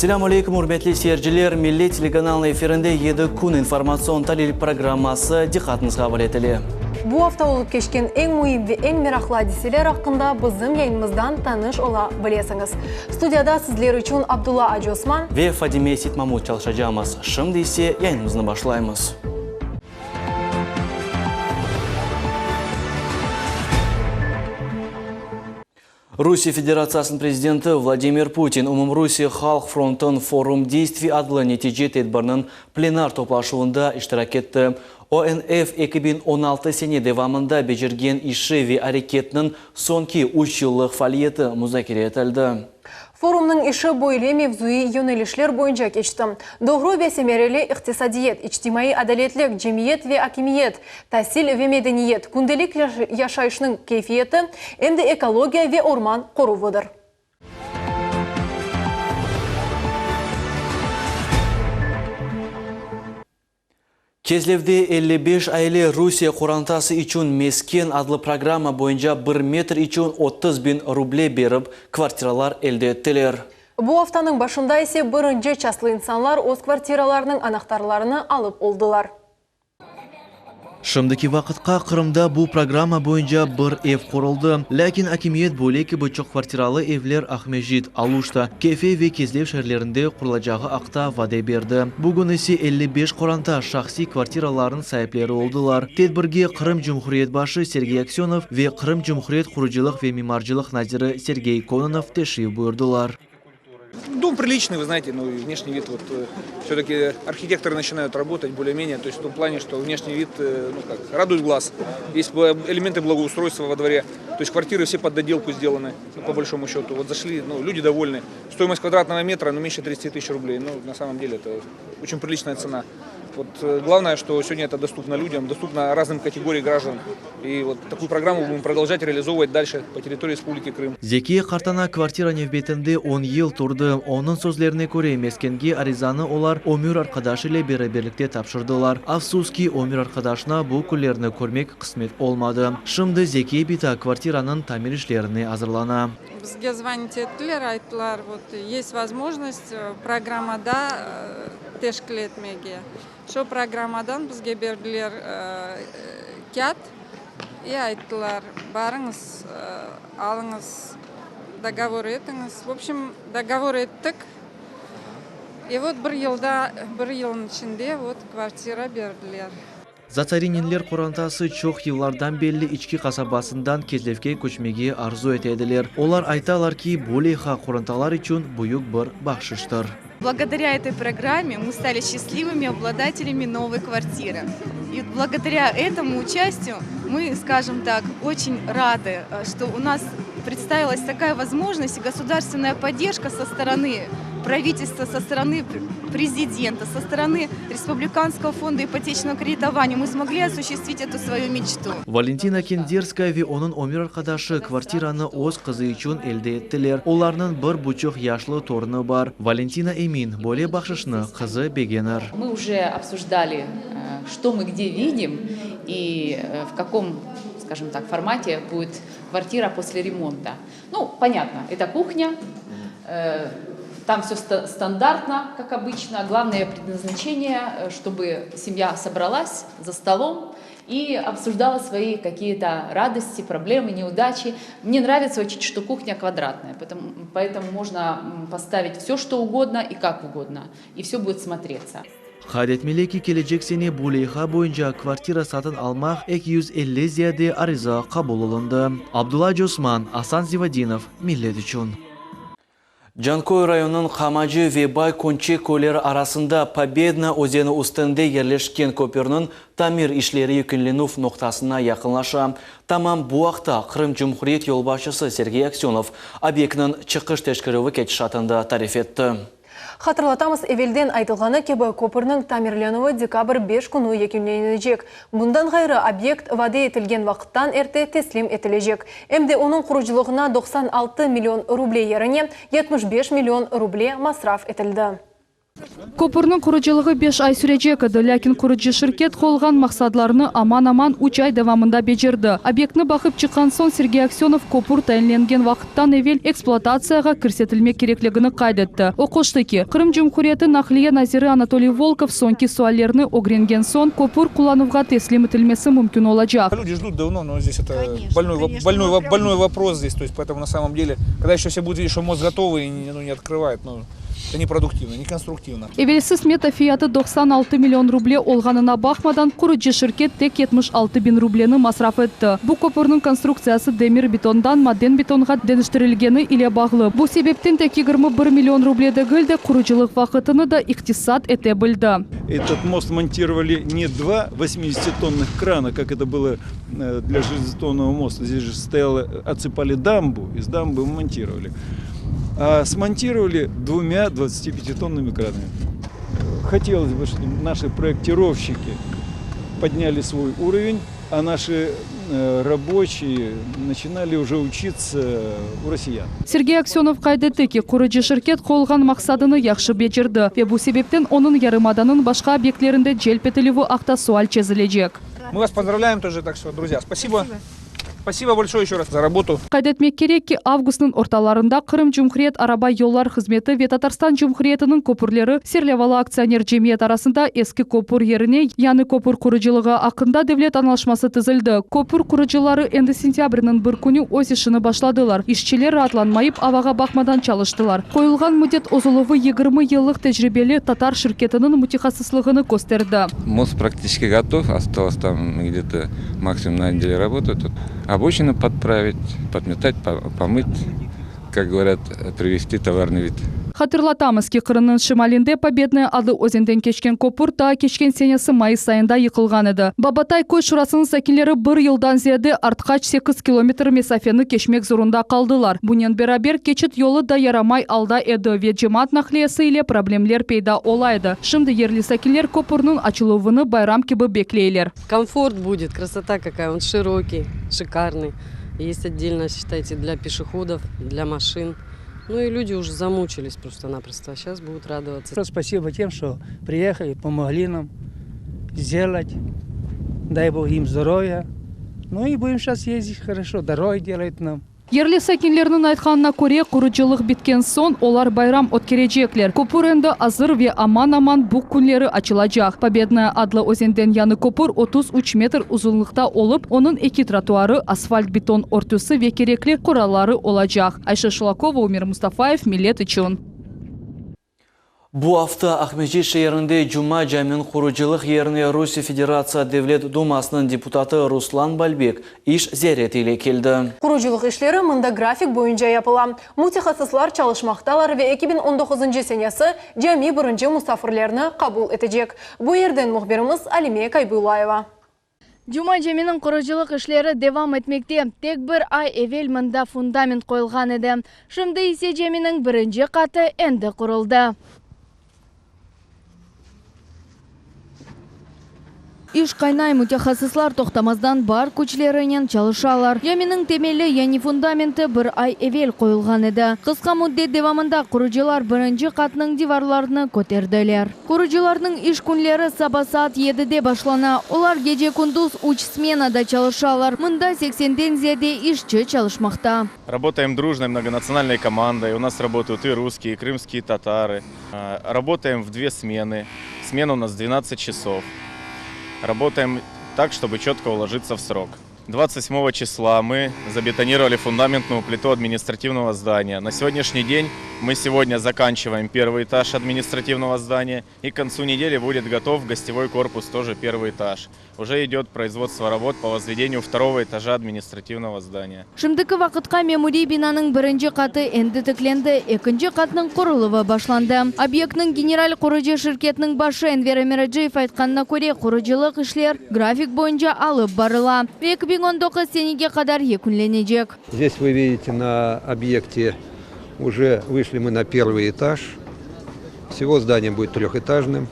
Assalamu alaikum, hurmatli seyirciler. Milli telekanal efirinde 7 kun informasyon talil programması diqqatinizga havola etildi. Bu hafta olup geçken en mühim ve en meraklı hadiseler hakkında bizim yayınımızdan tanış ola bilesiniz. Studiyada sizler için Abdullah Hacı Osman ve Fadime Sitmamut çalışacağımız. Şimdi ise yayınımızı başlayımız. Россия Федерациясының президенті Владимир Путин Умумрусия Халық фронтын форум действий адлы нәтиже тедбірінің пленар топлашуында иштирак етті. ОНФ 2016 сене девамында бежерген иши ve әрекетінің сонки 3 yıllık фалиеті музакире етілді. Forumның işi boyli mevzui yönelişler boyunca geçti. Doğru ve semereli iktisadiyet, içtimai adaletlik, cemiyet ve hakimiyet, tahsil ve medeniyet, kundelik yaşayışının keyfiyeti, hem de ekologiya ve orman koruvudur. Кезлевде 55 aile Rusya kurantası için mesken adlı programma boyunca 1 metr için 30.000 ruble berip kvartiralar elde ettiler. Bu haftanın başında ise birinci çaslı insanlar öz kvartiralarının anahtarlarını alıp oldular. Şimdiki vaqtqa Qrimda bu programma boyunca bir ev quruldu. Lakin hakimiyet bo'leki buçuk kvartiralı evler Ahmejit, Aluşta, Kefe ve Kezlev şehirlerinde qurulacağı aqta vade berdi. Bugün ise 55 qoranta şahsi kvartiraların sahipleri oldular. Tedbirge Qrim Cumhuriyet başı Sergey Aksyonov ve Qrim Cumhuriyet Quruculuq ve Mimarcılık naziri Sergey Kononov teşrif buyurdular. Дом приличный, вы знаете, но внешний вид, вот все-таки архитекторы начинают работать более-менее, то есть в том плане, что внешний вид, радует глаз. Есть элементы благоустройства во дворе, то есть квартиры все под доделку сделаны, по большому счету. Вот зашли, люди довольны. Стоимость квадратного метра, меньше 30 тысяч рублей, на самом деле это очень приличная цена. Вот главное, что сегодня это доступно людям, доступно разным категориям граждан. И вот такую программу будем продолжать реализовывать дальше по территории Республики Крым. Zeki Qartana kvartira nevbetinde 10 yıl turdu. Onun sözlerine göre meskengi arizanı olar ömür arkadaşı ile beraberlikte tapşırdılar. Afsuski ömür arkadaşına bu kullerini görmek kısmet olmadı. Şimdi Zeki bita kvartiranın tamir işlerini hazırlana. Bizge звонить ettiler, ayttılar, есть возможность programmada teşkil etmege. Şu programmadan bizge berdiler kağıt. Ayttılar, barınız, alınız, договор etiniz. В общем, договор ettik. Bir yılın içinde kvartira berdiler. Zatarinenler qorantası çok yıllardan belli içki kasabasından Kezlevke köçmegi arzu etediler. Olar aytalar ki bu leha qorantalar için büyük bir bahşiştir. Благодаря этой программе мы стали счастливыми обладателями новой квартиры. И благодаря этому участию мы, скажем так, очень рады, что у нас представилась такая возможность и государственная поддержка со стороны правительства, со стороны президента, со стороны Республиканского фонда ипотечного кредитования. Мы смогли осуществить эту свою мечту. Valentina Kenderskaya ve onun ömür arkadaşı kvartiranı öz kızı için elde ettiler. Onların 1,5 yaşlı torunu var. Valentina emin, böyle bahşişini kızı beğenir. Мы уже обсуждали, что мы где видим и в каком, скажем так, формате будет квартира после ремонта. Понятно, это кухня. Там все стандартно, как обычно. Главное предназначение, чтобы семья собралась за столом и обсуждала свои какие-то радости, проблемы, неудачи. Мне нравится очень, что кухня квадратная, поэтому можно поставить все, что угодно и как угодно, и все будет смотреться. Hadetmeli ki gelecek sene bu leha boyunca kvartira satın almak 250 ziyade ariza kabul olundu. Abdullah Osman, Hasan Zivadinov, Millet için. Jankoy rayonunun Kamacı ve Baykonçe köyleri arasında Победна özeni üstünde yerleşken köprünün tamir işleri yükünlenuf noktasına yakınlaşa. Tamam bu vaqtda Qrim Cumhuriyet yolbaşısı Sergey Aksyonov obyektinin çıkış teşkirivi ketişatında tarif etti. Hatırlatamız, evvelden aytılғаны kebe köprünün tamirlenуі dekabr 5 күні yekünlenecek. Bundan gayrı obyekt vade etilgen vaqttan erte teslim etilecek. Hem de onun kuruculuğuna 96 milyon ruble yerine 75 milyon ruble masraf etildi. Kopurning qurucılığı 5 ay sürecek edi, lakin qurucu şirket qo'ygan maqsadlarni aman 3 ay davomida bejerdi. Obyektni bakıp chiqqan so'ng Sergey Aksyonov kopur tayinlangan vaqtdan evvel ekspluatatsiyaga kirsetilmek kerakligini qayd etdi. O qo'shdiki, Qrim Cumhuriyeti Nahliya naziri Anatoliy Volkov so'nggi savollarni o'g'ringan so'ng kopur qullanuvga teslim etilmesi mumkin olacak. Люди ждут давно, но здесь это больной вопрос здесь, то есть поэтому на самом деле, когда еще все будут видеть, что мост готовый и не открывает, это непродуктивно, не конструктивно. Evvelsiz meta fiyatı 96 milyon ruble olganına bakmadan kurucu şirket tek 76 bin rubleni masraf etti. Bu kopurun konstruksiyası demir betondan maden betonga dönüştürülgeni ile bağlı. Bu sebepten tek 21 milyon ruble de kuruculuk vakitini da iktisat etebildi. Этот мост монтировали не два 80-тонных крана, как это было для железобетонного моста. Здесь же отсыпали дамбу, из дамбы монтировали. А смонтировали двумя 25-тонными кранами. Хотелось бы, чтобы наши проектировщики подняли свой уровень, а наши рабочие начинали уже учиться у россиян. Sergey Aksyonov qayd etdi ki, kurucu şirket qo'ygan maqsadını yaxshi bejerdi ve bu sebepten onun yarımadanın başka obyektlerinde celp etilivi haqda sual çizilecek. Мы вас поздравляем тоже, так что, друзья, спасибо. Спасибо большое еще раз за работу. Qayd etmek gerek ki, avgustun ortalarında Qrim Cumhuriyet Araba Yollar Hizmeti ve Tatarstan Cumhuriyeti'nin kopurları Serlevalı Aksioner Cemiyet arasında eski kopur yerine yanı kopur kuruculuğu hakkında devlet anlaşması tüzüldü. Kopur kurucuları endi sentyabrının bir günü öz işini başladılar. İşçiler rahatlanmayıp avaga bakmadan çalıştılar. Koyulgan müddet uzunluğu 20 yıllık tecrübeli Tatar şirketinin mütehassıslığını gösterdi. Мост практически готов, осталось там где-то максимум на неделю работы. Тут обочину подправить, подметать, помыть, как говорят, привести товарный вид. Hatırlatamız ki Qrim'in şimalinde Победная adı özenden keçken kopur ta keçken senesi Mayıs ayında yıkılgan edi. Babatay Koy Şurası'nın sakinleri bir yıldan ziyade artkaç 8 kilometr mesafeni keçmek zorunda kaldılar. Bunun beraber geçit yolu da yaramay alda edi ve cemaat nahliyesi ile problemler peyda olaydı. Şimdi yerli sakinler kopurun açıluvını bayram gibi bekleyler. Комфорт будет, красота какая, он широкий, шикарный. Есть отдельно, считайте, для пешеходов, для машин. Ну и люди уже замучились просто-напросто, а сейчас будут радоваться. Спасибо тем, что приехали, помогли нам сделать. Дай Бог им здоровья. Ну и будем сейчас ездить хорошо, дороги делают нам. Yerli sakinlerinin aytkanına göre kuruculuk bitken son olar bayram ötkerecekler. Kopur endi hazır ve aman bu günleri açılacak. Победная adlı özenden yanı kopur 33 metr uzunlukta olup onun iki trotuarı, asfalt beton örtüsü ve gerekli kuralları olacak. Ayşe Şulakova, Umir Mustafaev, Millet için. Bu hafta Ahmetçi şehrinde Cuma Cami'nin kuruculuk yerine Rusya Federatsiya Devlet Dumasının deputatı Ruslan Balbek iş ziyaretiyle keldi. Kuruculuk işleri mında grafik boyunca yapılan. Mütehassıslar çalışmaktalar ve 2019 senesi Cami birinci musafirlerini kabul edecek. Bu yerden muhbirimiz Alime Kaybulayeva. Cuma Cami'nin kuruculuk işleri devam etmekte. Tek bir ay evvel mında fundament koyulgan edi. Şimdi ise Cami'nin birinci katı endi kuruldu. İş kaynay mütehassıslar toxtamazdan bar güçlerinin çalışalar. Cami'nin temeli yani fundamenti bir ay evvel koyulgan edi. Kısa müddet devamında kurucular birinci katının divarlarını koterdiler. Kurucularının iş günleri sabah saat 7'de başlana. Olar gece kunduz 3 smenada çalışalar. Mında 80'den ziyade işçi çalışmakta. Работаем дружной многонациональной командой. У нас работают и русские, и крымские татары. Работаем в 2 смены. Смена у нас 12 часов. Работаем так, чтобы четко уложиться в срок. 27 числа мы забетонировали фундаментную плиту административного здания. На сегодняшний день мы сегодня заканчиваем первый этаж административного здания. И к концу недели будет готов гостевой корпус, тоже первый этаж. Уже идет производство работ по возведению второго этажа административного здания. Şimdiki vaqtqa memuriy binanın birinci katı endi tiklendi, ikinci katının kuruluvu başlandı. Obyektning general qurucu şirketinin başı Enver Emirajev aytkanına göre quruculuk işler grafik boyunca alıp barıla ve 2019 senege kadar yekunlenecek. Здесь вы видите на объекте уже вышли мы на первый этаж. Всего здание будет трехэтажным,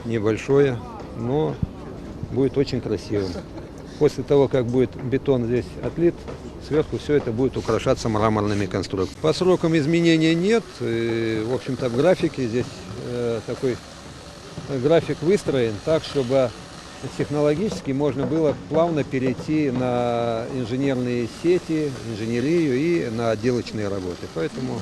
небольшое, но будет очень красивым. После того, как будет бетон здесь отлит, сверху все это будет украшаться мраморными конструкциями. По срокам изменения нет. В общем-то, в графике здесь такой график выстроен так, чтобы технологически можно было плавно перейти на инженерные сети, инженерию и на отделочные работы. Поэтому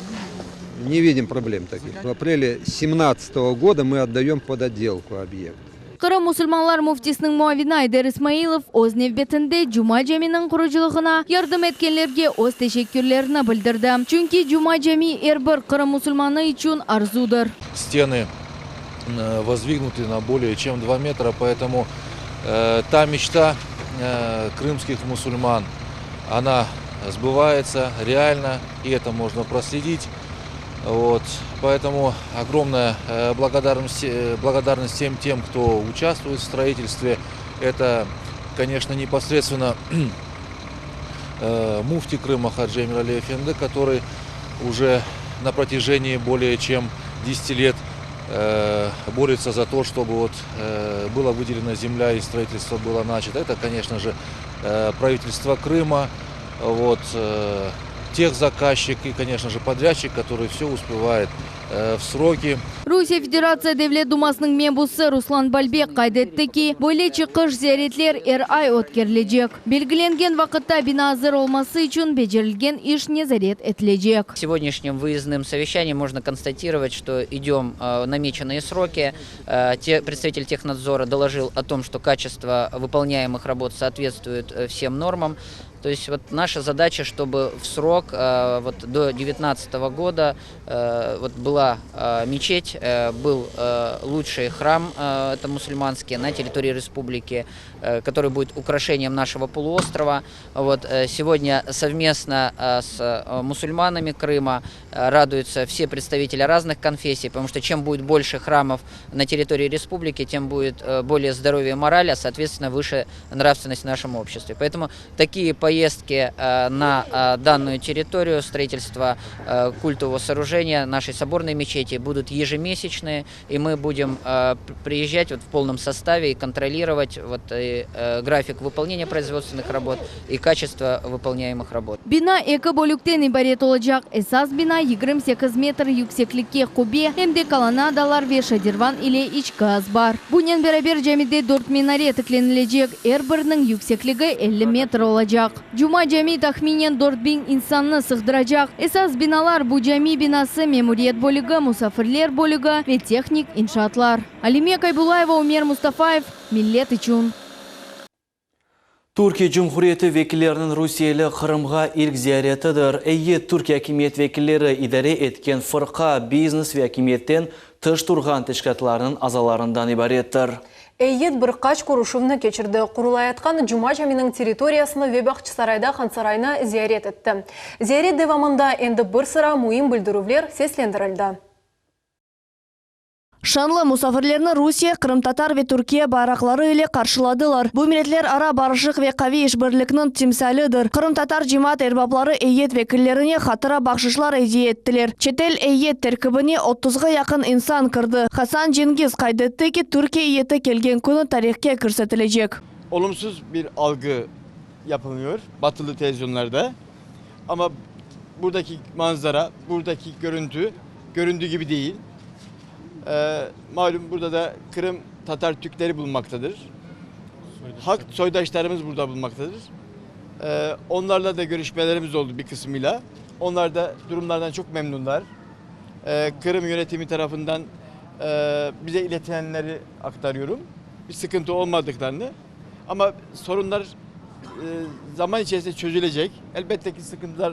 не видим проблем таких. В апреле 2017 года мы отдаем под отделку объект. Кырым мусульманлар муфтисінің муавини Айдар Исмаилов өз невбетінде Жума Жаминің құручылығына ярдым еткенлерге өз тешеккерлеріні білдірді. Чүнки Жума Жами әрбір Кырым мусульманы үшін арзудыр. Стены воздвигнуты на более чем 2 метра, поэтому та мечта крымских мусульман, она сбывается реально, и это можно проследить. Вот. Поэтому огромная благодарность всем тем, кто участвует в строительстве. Это, конечно, непосредственно муфти Крыма Хаджи Эмир Али Эфенди, который уже на протяжении более чем 10 лет борется за то, чтобы была выделена земля и строительство было начато. Это, конечно же, правительство Крыма, техзаказчик и, конечно же, подрядчик, который все успевает в сроки. Русия Федерация Devlet Думасының мембусы Руслан Балбек қайдетті ки, бойле чықыш зияретлер ай өткерілежек. Белгіленген вақытта бина hazır olması үшін бежерілген иш незарет етілежек. Сегодняшним выездным встречанием можно констатировать, что идем намеченные сроки. Представитель технадзора доложил о том, что качество выполняемых работ соответствует всем нормам. То есть наша задача, чтобы в срок до 2019 года была мечеть, был лучший храм, это мусульманский, на территории республики, который будет украшением нашего полуострова. Сегодня совместно с мусульманами Крыма радуются все представители разных конфессий, потому что чем будет больше храмов на территории республики, тем будет более здоровье и мораль, а соответственно выше нравственность в нашем обществе. Поэтому такие поездки на данную территорию, строительство культового сооружения нашей соборной мечети будут ежемесячные, и мы будем приезжать в полном составе и контролировать график выполнения производственных работ и качество выполняемых работ. Бина эки бөліктен ибарет olacak. Esas bina 28 метр yükseklikке кубе, hem колоннадалар ve şadirvan ile iç gaz бар. Bunun beraber camide 4 minare tıklenilecek. Her birinin yüksekliği 50 metre olacak. Cuma cami tahminen 4000 insanını sığdıracak. Esas binalar bu cami binası memuriyet bölügü, musafirler bölügü ve teknik inşaatlar. Alime Kaybulayeva, Umer Mustafaev, Millet için. Türkiye Cumhuriyeti vekillerinin Rusiyalı Kırım'a ilk ziyaretidir. Türkiye hakimiyet vekilleri idare etken fırka, biznes ve hakimiyetten tış turgan teşkilatlarının azalarından ibarettir. Bir kaç kuruşumunu geçirdi. Kurulayatkan Cuma Jami'nin teritoriyasını ve Bahçesaray'da Han Sarayı'na ziyaret etti. Ziyaret devamında endi bir sıra muhim bildiruvler seslendirildi. Şanlı musafirlerini Rusiya, Kırım Tatar ve Türkiye bayrakları ile karşıladılar. Bu milletler ara barışık ve kavi işbirlikinin timsalidir. Kırım Tatar cemaat erbapları eyyet vekillerine hatıra bakşışlar hediye ettiler. Çetel eyyet terkibine 30'ga yakın insan kırdı. Hasan Cengiz kaydetti ki Türkiye eyyeti gelgen konu tarihke kürsetilecek. Olumsuz bir algı yapılıyor batılı televizyonlarda. Ama buradaki manzara, buradaki görüntü göründüğü gibi değil. Malum burada da Kırım Tatar Türkleri bulunmaktadır. Hak soydaşlarımız burada bulunmaktadır. Onlarla da görüşmelerimiz oldu bir kısmıyla. Onlar da durumlardan çok memnunlar. Kırım yönetimi tarafından bize iletilenleri aktarıyorum. Bir sıkıntı olmadıklarını. Ama sorunlar zaman içerisinde çözülecek. Elbette ki sıkıntılar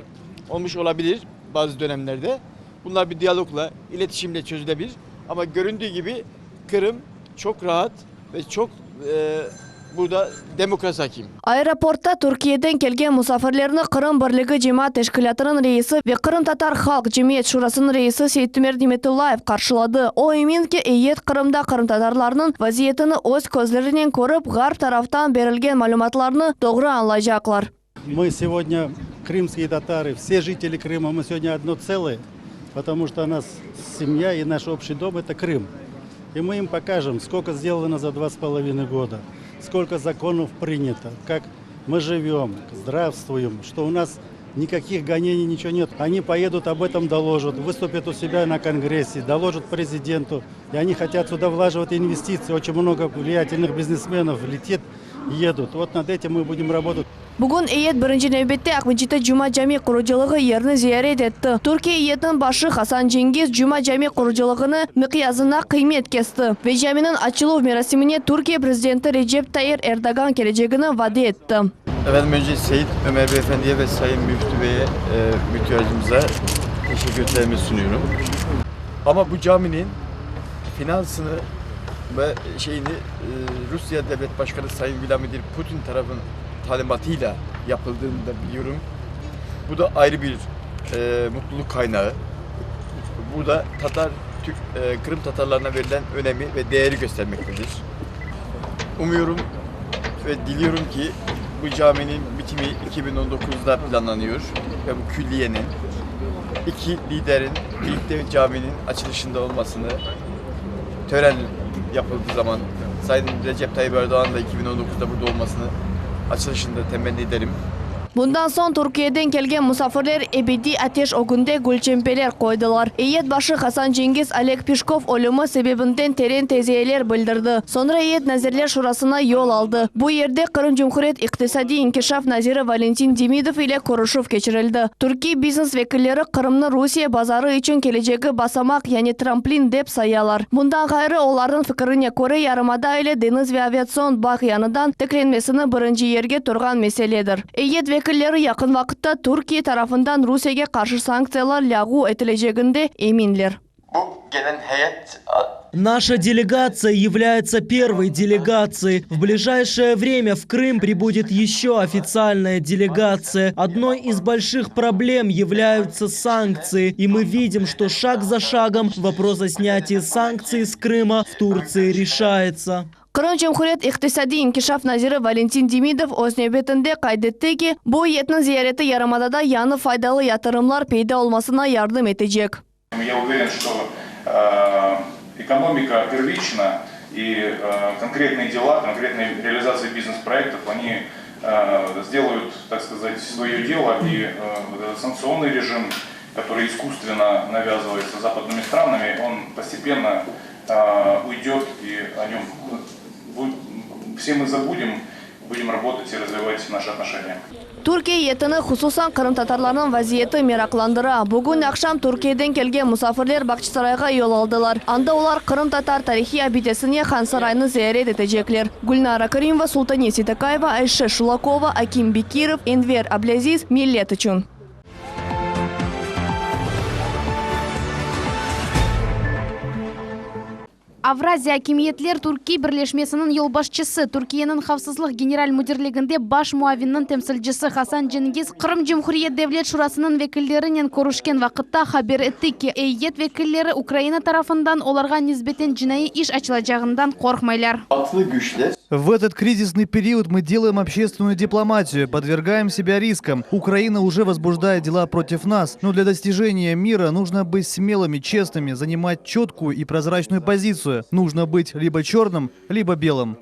olmuş olabilir bazı dönemlerde. Bunlar bir diyalogla, iletişimle çözülebilir. Ama göründüğü gibi Kırım çok rahat ve çok burada demokrasi hakim. Aeroportta Türkiye'den gelgen musafirlerini Kırım Birliği Cemaat Teşkilatı'nın reisi ve Kırım Tatar Halk Cemiyet Şurası'nın reisi Seyitümer Nimetullayev karşıladı. O emin ki eyyet Kırım'da Kırım Tatarlarının vaziyetini öz gözlerinden görüp Garp taraftan verilgen malumatlarını doğru anlayacaklar. Мы сегодня, крымские татары, все жители Крыма, мы сегодня одно целое, потому что у нас семья и наш общий дом – это Крым. И мы им покажем, сколько сделано за 2,5 года, сколько законов принято, как мы живем, здравствуем, что у нас никаких гонений, ничего нет. Они поедут, об этом доложат, выступят у себя на Конгрессе, доложат президенту. И они хотят сюда влаживать инвестиции. Очень много влиятельных бизнесменов летит, едут. Вот над этим мы будем работать. Бүгін eyet birinci növbette Akmençet'te Cuma Cami kuruculuğu yerini ziyaret etti. Türkiye eyetinin başı Hasan Cengiz Cuma Cami kuruculuğunu miqyasına kıymet kesti ve caminin açılış merasimine Türkiye Prezidenti Recep Tayyip Erdoğan geleceğini vaat etti. Efendim önce Seyit Ömer Beyefendi'ye ve Sayın Müftü Bey'e, müftüyacımıza teşekkürlerimi sunuyorum. Ama bu caminin finansını ve Rusya Devlet Başkanı Sayın Vladimir Putin tarafından talimatıyla yapıldığını da biliyorum. Bu da ayrı bir mutluluk kaynağı. Burada Kırım Tatarlarına verilen önemi ve değeri göstermektedir. Umuyorum ve diliyorum ki bu caminin bitimi 2019'da planlanıyor ve bu külliyenin iki liderin birlikte caminin açılışında olmasını tören yapıldığı zaman Sayın Recep Tayyip Erdoğan da 2019'da burada olmasını açılışında temenni ederim. Bundan son Türkiye'den gelgen musafirler ebedi ateş ogunda gülçempeler koydular. Eyet başı Hasan Cengiz Oleg Peshkov ölümü sebebinden terin teziyeler bildirdi. Sonra Eyet Nazirler Şurası'na yol aldı. Bu yerde Kırım Cumhuriyet İktisadi İnkişaf Naziri Valentin Demidov ile konuşup geçirildi. Türkiye biznes vekilleri Kırım'ın Rusya bazarı için geleceği basamak yani tramplin dep sayalar. Bundan gayrı onların fikrine Kore Yarımada ile deniz ve aviasyon bağ yanıdan teklenmesini birinci yerge turgan meseledir. Eyet vekilleri yakın vakitte Türkiye tarafından Rusya'ya karşı sanksiyalar lagu edileceğinde eminler. Bu gelen heyet Наша делегация является первой делегацией. В ближайшее время в Крым прибудет еще официальная делегация. Одной из больших проблем являются санкции. И мы видим, что шаг за шагом вопрос о снятии санкций с Крыма в Турции решается. Kırım Cumhuriyet İktisadi İnkişaf Naziri Valentin Demidov öz nöbetinde kaydetti ki bu heyetin ziyareti Yarımada'da yanı faydalı yatırımlar peyda olmasına yardım edecek. Я уверен, что экономика первична и конкретные дела, конкретные реализации бизнес-проектов, они сделают, так сказать, свое дело, и санкционный режим, который искусственно навязывается западными странами, он постепенно уйдет, и о нем все мы забудем, будем работать и развивать наши отношения. Türkiye heyetini hususan Kırım Tatarlarının vaziyeti meraklandıra. Bugün akşam Türkiye'den gelgen musafirler Bakçısaray'a yol aldılar. Anda onlar Kırım Tatar tarihi abidesine Han Sarayı'nı ziyaret edecekler. Gulnara Karimova, Sultaniye Sitakayeva, Ayşe Şulakova, Akim Bekirov, Enver Ablaziz, millet için. Avraziya Hakimiyetler Türkiye Birleşmesi'nin yolbaşçısı, Türkiye'nin Xavfsızlık General Müdürlüğü'nde baş muavinin temsilcisi Hasan Cengiz, Kırım Cumhuriyet Devlet Şurası'nın vekilleriyle konuşken vakitte haber etti ki, heyet vekilleri Ukrayna tarafından olarga nisbeten cinayi iş açılacağından korkmaylar. В этот кризисный период мы делаем общественную дипломатию, подвергаем себя рискам. Украина уже возбуждает дела против нас, но для достижения мира нужно быть смелыми, честными, занимать четкую и прозрачную позицию. Нужно быть либо черным, либо белым.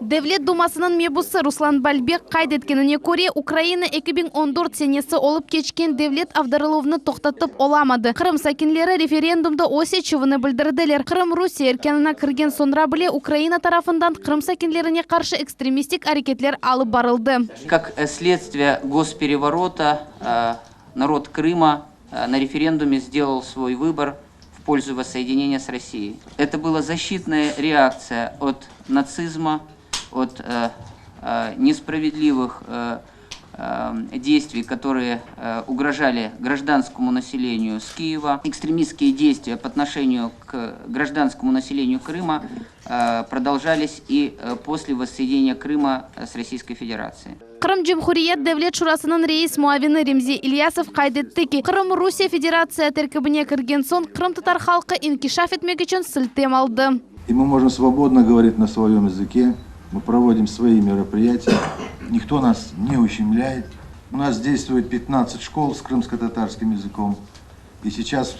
Devlet Dumasının mebusu Ruslan Balbek kaydetkенine göre Ukrayna 2014 senesi olup geçken devlet avdarılıvını toxtatıp olamadı. Kırım sakinleri referendumda o seçivini bildirdiler. Kırım Rusya erkenine kirgen sonra bile Ukrayna tarafından Kırım sakinlerine karşı ekstremistik hareketler alıp barıldı. Как следствие госпереворота народ Крыма на референдуме сделал свой выбор в пользу воссоединения с Россией. Это была защитная реакция от нацизма, от несправедливых действий, которые угрожали гражданскому населению с Киева. Экстремистские действия по отношению к гражданскому населению Крыма продолжались и после воссоединения Крыма с Российской Федерацией. Kırım Cumhuriyet Devlet Şurası'nın reis muavini Remzi İlyasov kaydetti ki, Kırım Rusya Federatsiya terkibine kirgen son Kırım Tatar halkı inkişaf etmek için siltem aldı. И мы можем свободно говорить на своем языке, мы проводим свои мероприятия, никто нас не ущемляет. У нас действует 15 школ с крымско-татарским языком. И сейчас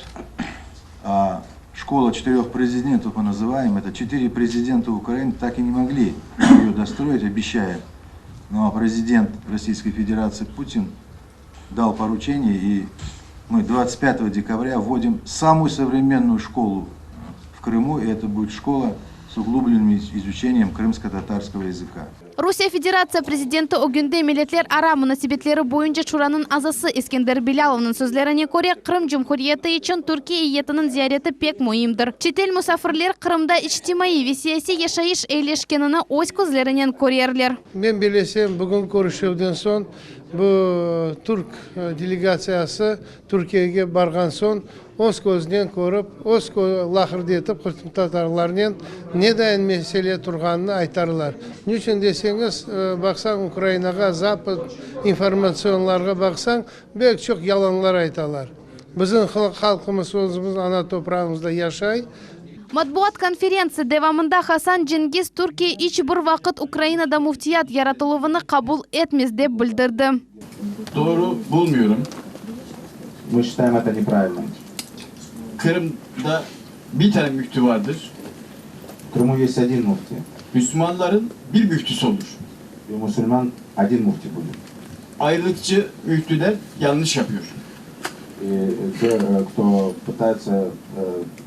школа 4 президентов мы называем, это 4 президента Украины так и не могли ее достроить, обещая. Ну а президент Российской Федерации Путин дал поручение, и мы 25 декабря вводим самую современную школу в Крыму, и это будет школа с углубленным изучением крымско-татарского языка. Русия Федерация президенті Огюнде милетлер ара мунасибетлері бойынша шуранын азасы Искендер Биляловның сөзлеріне көре Крым Жумхуриеті için Türkiye иетінің зияреті пек мұйымдыр. Четел мұсафірлер Крымда ичтимаи ве сияси яшайыш эйлешкенini өз көзлерінен көрерлер. Мен білесем, бүгін көрішеуден соң bu Türk делегациясы Türkiye'ye барған соң өз көзінен көріп, өз лақырды етіп құртым татарларынан недайын меселе тұрғанын айтарлар. Не үшін десеңіз, бақсаң Украинаға, Запад информацияларға бақсаң, бек çok яланлар айталар. Біздің халқымыз өзіміз ана топырағымызда яшай. Матбуат конференция девамында Хасан Джингиз Түркия ич бір вақыт Украинада муфтият яратылуыны қабул етмес деп білдірді. Doğru bulmuyorum. Мы считаем это неправильно. Kırım'da bir tane müftü vardır. Крыму есть один муфти. Müslümanların bir müftüsü olur. Bir Müslüman один муфти будет. Ayrılıkçı müftüler yanlış yapıyor. Те, кто пытается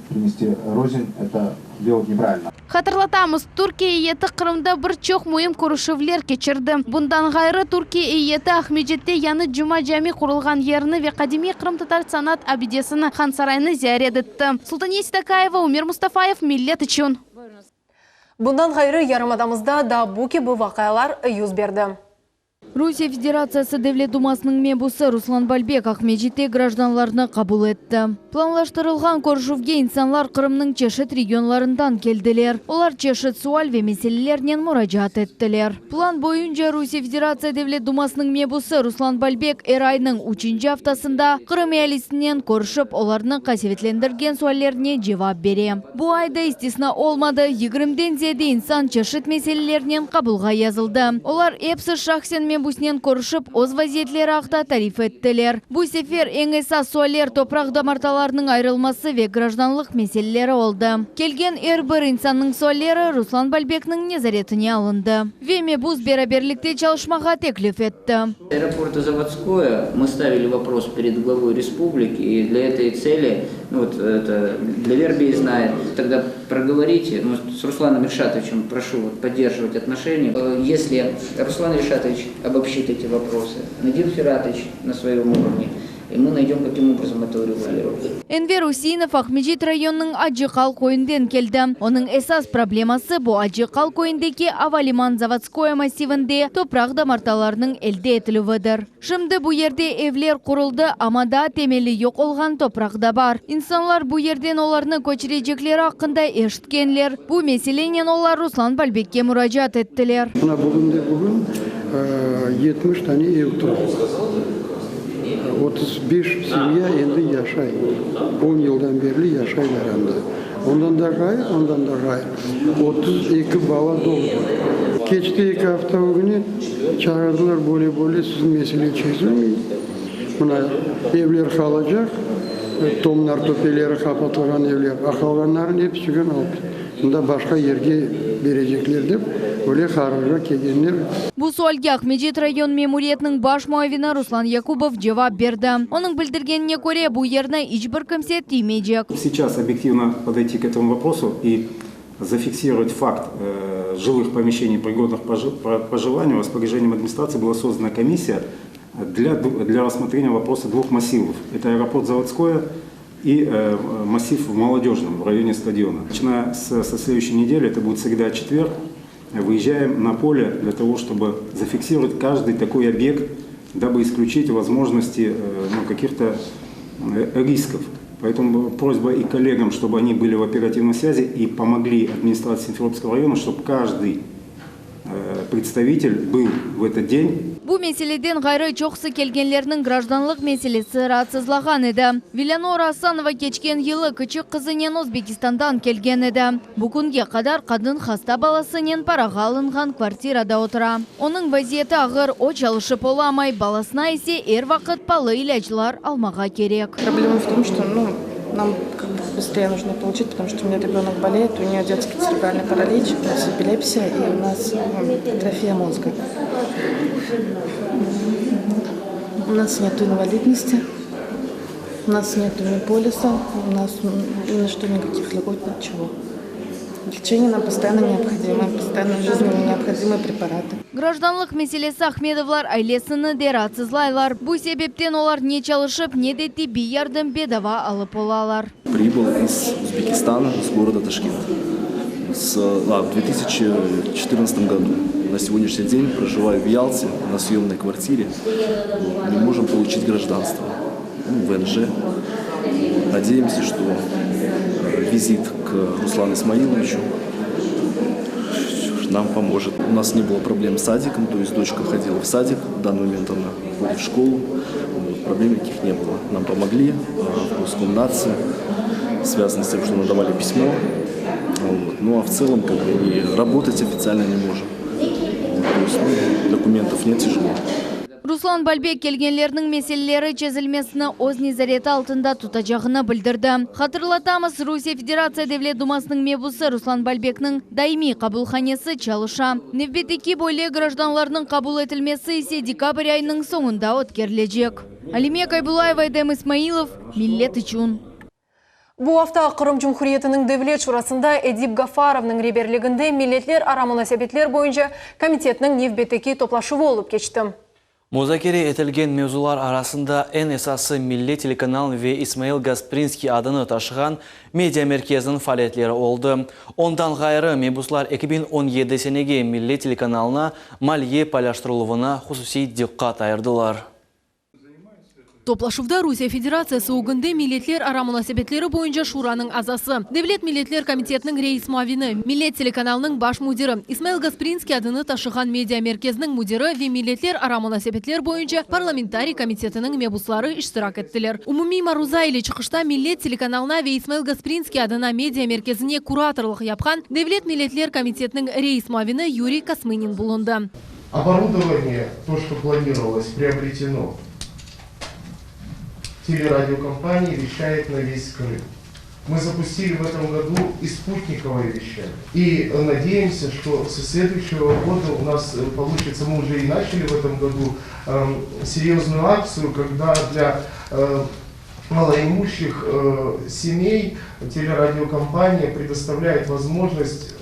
принести рознь, это делать неправильно. Хатырлатамыз, Түркия иеті Крымда бір чоқ мойым көрішевлер кечірді. Бұндан ғайры Түркия иеті Ахмеджетте яны Джума жами құрылған еріні ве Қадими Крым татар санат абидесіні хан сарайны зиярет етті. Султания Ситакаева, Умер Мустафаев, Миллет үшін. Бұндан ғайры ярымадамызда да бұки бұл вақайлар юз берді. Русия Федерациясы Девлет Думасының мебусы Руслан Бальбек Ахмеджетте гражданларны қабыл етті. Планлаштырылған көршуге инсанлар Крымның чешет регионларындан келділер. Олар чешет суаль ве меселелерінен мұражат еттілер. План бойынша Русия Федерация Девлет Думасының мебусы Руслан Бальбек айының 3-ші аптасында Крым әлісінен көршіп, оларының қасеветлендірген суаллеріне жевап бере. Бұл айда истисна олмады, 20-ден зиеде инсан чешет меселелерінен қабылға yazılды. Олар епсі шахсен мебуснен көршіп, оз вазиетлері ақта тариф еттілер. Бұл сефер ең esas суаллер топрақ дамарталарының айрылмасы ве гражданлық меселелері олды. Келген бір инсанның суаллері Руслан Бальбекнің незаретіне алынды. Ве мебус бераберлікте çalışмаға теклиф етті. Аэропорта Заводское мы ставили вопрос перед главой республики, и для этой цели, это для Вербии знает, тогда проговорите, с Русланом Ильшатовичем прошу поддерживать отношения. Если Руслан Ильшатович обобщит эти вопросы, Надир Фиратович на своем уровне, и мы найдем, каким образом это урегулировать. Энвер Усинов Ахмеджет районының Аджиқал койынден келді. Оның esas проблемасы бұл Аджиқал койындеке Авалиман Заводское массивінде топрақ дамарталарының әлде етілуідір. Шымды бұл ерде евлер құрылды, амада темелі yok olған топрақ да бар. Инсанлар бұл ерден оларны көчірежеклері ақында ештікенлер. Бұл меселенен олар Руслан Бальбекке мұражат еттілер. Бүгін 70 тәне ев тұрады. 35 семья енді яшай. 10 жылдан берлі яшайлар анда. Ondan da gayr. 32 bala doldu. Keçti 2 hafta o günü çağırdılar böyle sizin mesele çözülmeyin. Buna evler kalacak. Tomlar topeleri kapatılgan evler. Akalganların hepsi gün aldı. Bunda başka yerge verecekler deyip öyle kararga kelgenler. Бұл суалге Ахмеджет район мемуриетінің баш муавины Руслан Якубов жауап берді. Оның білдіргеніне көре бұл ерні ешбір кімсе тимейдек. Сейчас объективно подойти к этому вопросу и зафиксировать факт жилых помещений, пригодных к проживанию, распоряжением администрации была создана комиссия для рассмотрения вопроса двух массивов. Это аэропорт Заводское и массив в Молодежном, в районе стадиона. Начиная со следующей недели, это будет среда-четверг, выезжаем на поле для того, чтобы зафиксировать каждый такой объект, дабы исключить возможности каких-то рисков. Поэтому просьба и коллегам, чтобы они были в оперативной связи и помогли администрации Симферопольского района, чтобы каждый представитель был в этот день. Бұл меселеден ғайры жоқсы келгенлерінің гражданлық меселесі раатсызлаған еді. Вилянора Асанова кечкен елі күчік қызынен Өзбекистандан келген еді. Бүгінге қадар қадын хаста баласынен параға алынған квартирада отыра. Оның вазиеті ағыр о çalışып оламай, баласына есе вақыт палы иләжлар алмаға керек. Проблема в том, что нам быстрее нужно получить, потому что у меня ребенок болеет, у нее детский церебральный паралич, у нас эпилепсия и у нас атрофия мозга. У нас нет инвалидности, у нас нет ни полиса, у нас ни на что никаких льгот, ничего. Лечение нам постоянно необходимо, постоянно жизненно необходимые препараты. Гражданлық меселесі Ахмедовлар айлесіні де ратсызлайлар. Бұл себептен олар не чалышып, не де тибби ярдым бедава алып олалар. Прибыл из Узбекистана, из города Ташкент. В 2014 году. На сегодняшний день проживаю в Ялте на съемной квартире. Не можем получить гражданство. ВНЖ. Надеемся, что визит к Руслану Исмаиловичу нам поможет. У нас не было проблем с садиком, то есть дочка ходила в садик, в данный момент она ходит в школу, проблем никаких не было. Нам помогли в Роскомнадзе, связано с тем, что надавали письмо. Ну а в целом и работать официально не можем. То есть документов нет, тяжело. Руслан Бальбек келгенлерінің меселелері чезілмесіні оз незареті алтында тұтажағына білдірді. Хатырлатамыз, Русия Федерация Девлет Думасының мебусы Руслан Бальбекнің даими қабылханесі чалыша. Невбетеки бойле гражданларының қабыл етілмесі есе декабрь айының соңында өткерілежек. Алимия Кайбулаева, Эдем Исмаилов, Миллет Ичун. Бұл hafta Қырым Жұмхуриетінің Девлет шурасында Эдип Гафаровның реберлігінде миллетлер ара мұнасабетлер бойынша комитетінің невбетеки топлашы болып кечті. Музакире етілген мевзулар арасында ән esası Milli телеканал ve İsmail Gasprinski adını taşıған медиа мерkezінің фәалиятлері oldu. Ondan gayrı mebuslar 2017 senegi Milli telekanalına maliye paylaştırılığına hususi dikkat ayırdılar. Топлашувда Русия Федерациясы угынды миллетлер ара мұнасабетлері бойынша шураның азасы. Девлет миллетлер комитетінің рейс муавины, Миллет телеканалының баш мудиры, Исмаил Гаспринский адыны ташыған медиа мерkezінің мудиры ве миллетлер ара мұнасабетлер бойынша парламентарий комитетінің мебуслары иштирак еттілер. Умуми маруза или чықышта Миллет телеканалына ве Исмаил Гаспринский адына медиа мерkezіне кураторлық япқан Девлет миллетлер комитетінің рейс муавины Юрий Космынин булынды. Оборудование, то, что планировалось, приобретено. Телерадиокомпания вещает на весь Крым. Мы запустили в этом году и спутниковое вещание. И надеемся, что со следующего года у нас получится, мы уже и начали в этом году серьезную акцию, когда для малоимущих семей телерадиокомпания предоставляет возможность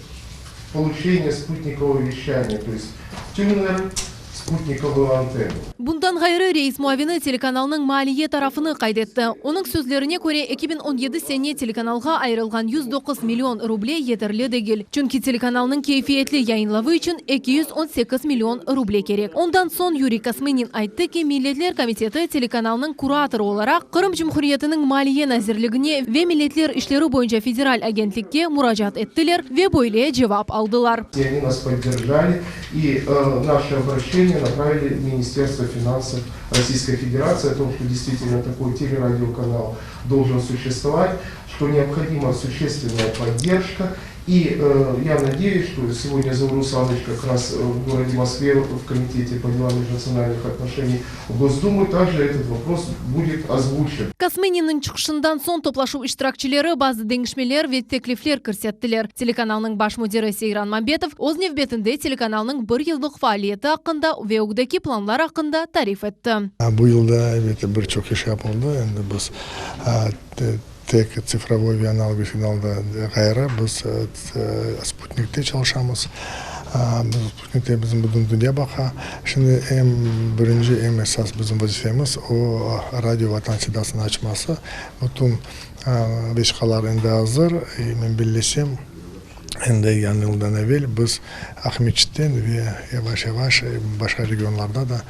получения спутникового вещания, то есть тюнер, спутниковую антенну. Bundan gayrı reis muavini telekanalının maliye tarafını kaydetti. Onun sözlerine göre 2017 sene telekanalga ayrılgan 109 milyon ruble yeterli değil. Çünkü telekanalının keyfiyetli yayınlavı için 218 milyon ruble gerek. Ondan son Yuri Kosminin aytты ki Milletler Komiteti telekanalının kuratörü olarak Kırım Cumhuriyeti'nin maliye nazirligine ve milletler işleri boyunca federal agentlikке müracaat ettiler ve böyle cevap aldılar. Они нас поддержали и наше обращение направили в Министерство финансов Российской Федерации о том, что действительно такой телерадиоканал должен существовать, что необходима существенная поддержка. И я надеюсь, что сегодня Заур Русланович как раз в городе Москве в Комитете по делам межнациональных отношений в Госдуму также этот вопрос будет озвучен. Космынинның чықшындан сон топлашу иштиракчылары базы деңішмелер ве теклифлер көрсеттілер. Телеканалның баш мудиры Сейран Мамбетов өз невбетінде телеканалның бір жылдық фаалиеті ақында ве өгдеки планлар ақында тариф етті. Бұл жылда бір çok iş yapıldı. Енді біз тек цифровой ve аналоговый сигналда гайра біз спутникте çalışамыз. Біз спутникте біздің бүгін дүния бақа. Şimdi birinci esas bizim vazifemiz o radyo vatan sedasını açması. Bütün veşikalar indi hazır. Ben birleşim. Ende yıldan evvel biz Ahmetçik'ten ve yavaş yavaş başka regionlarda da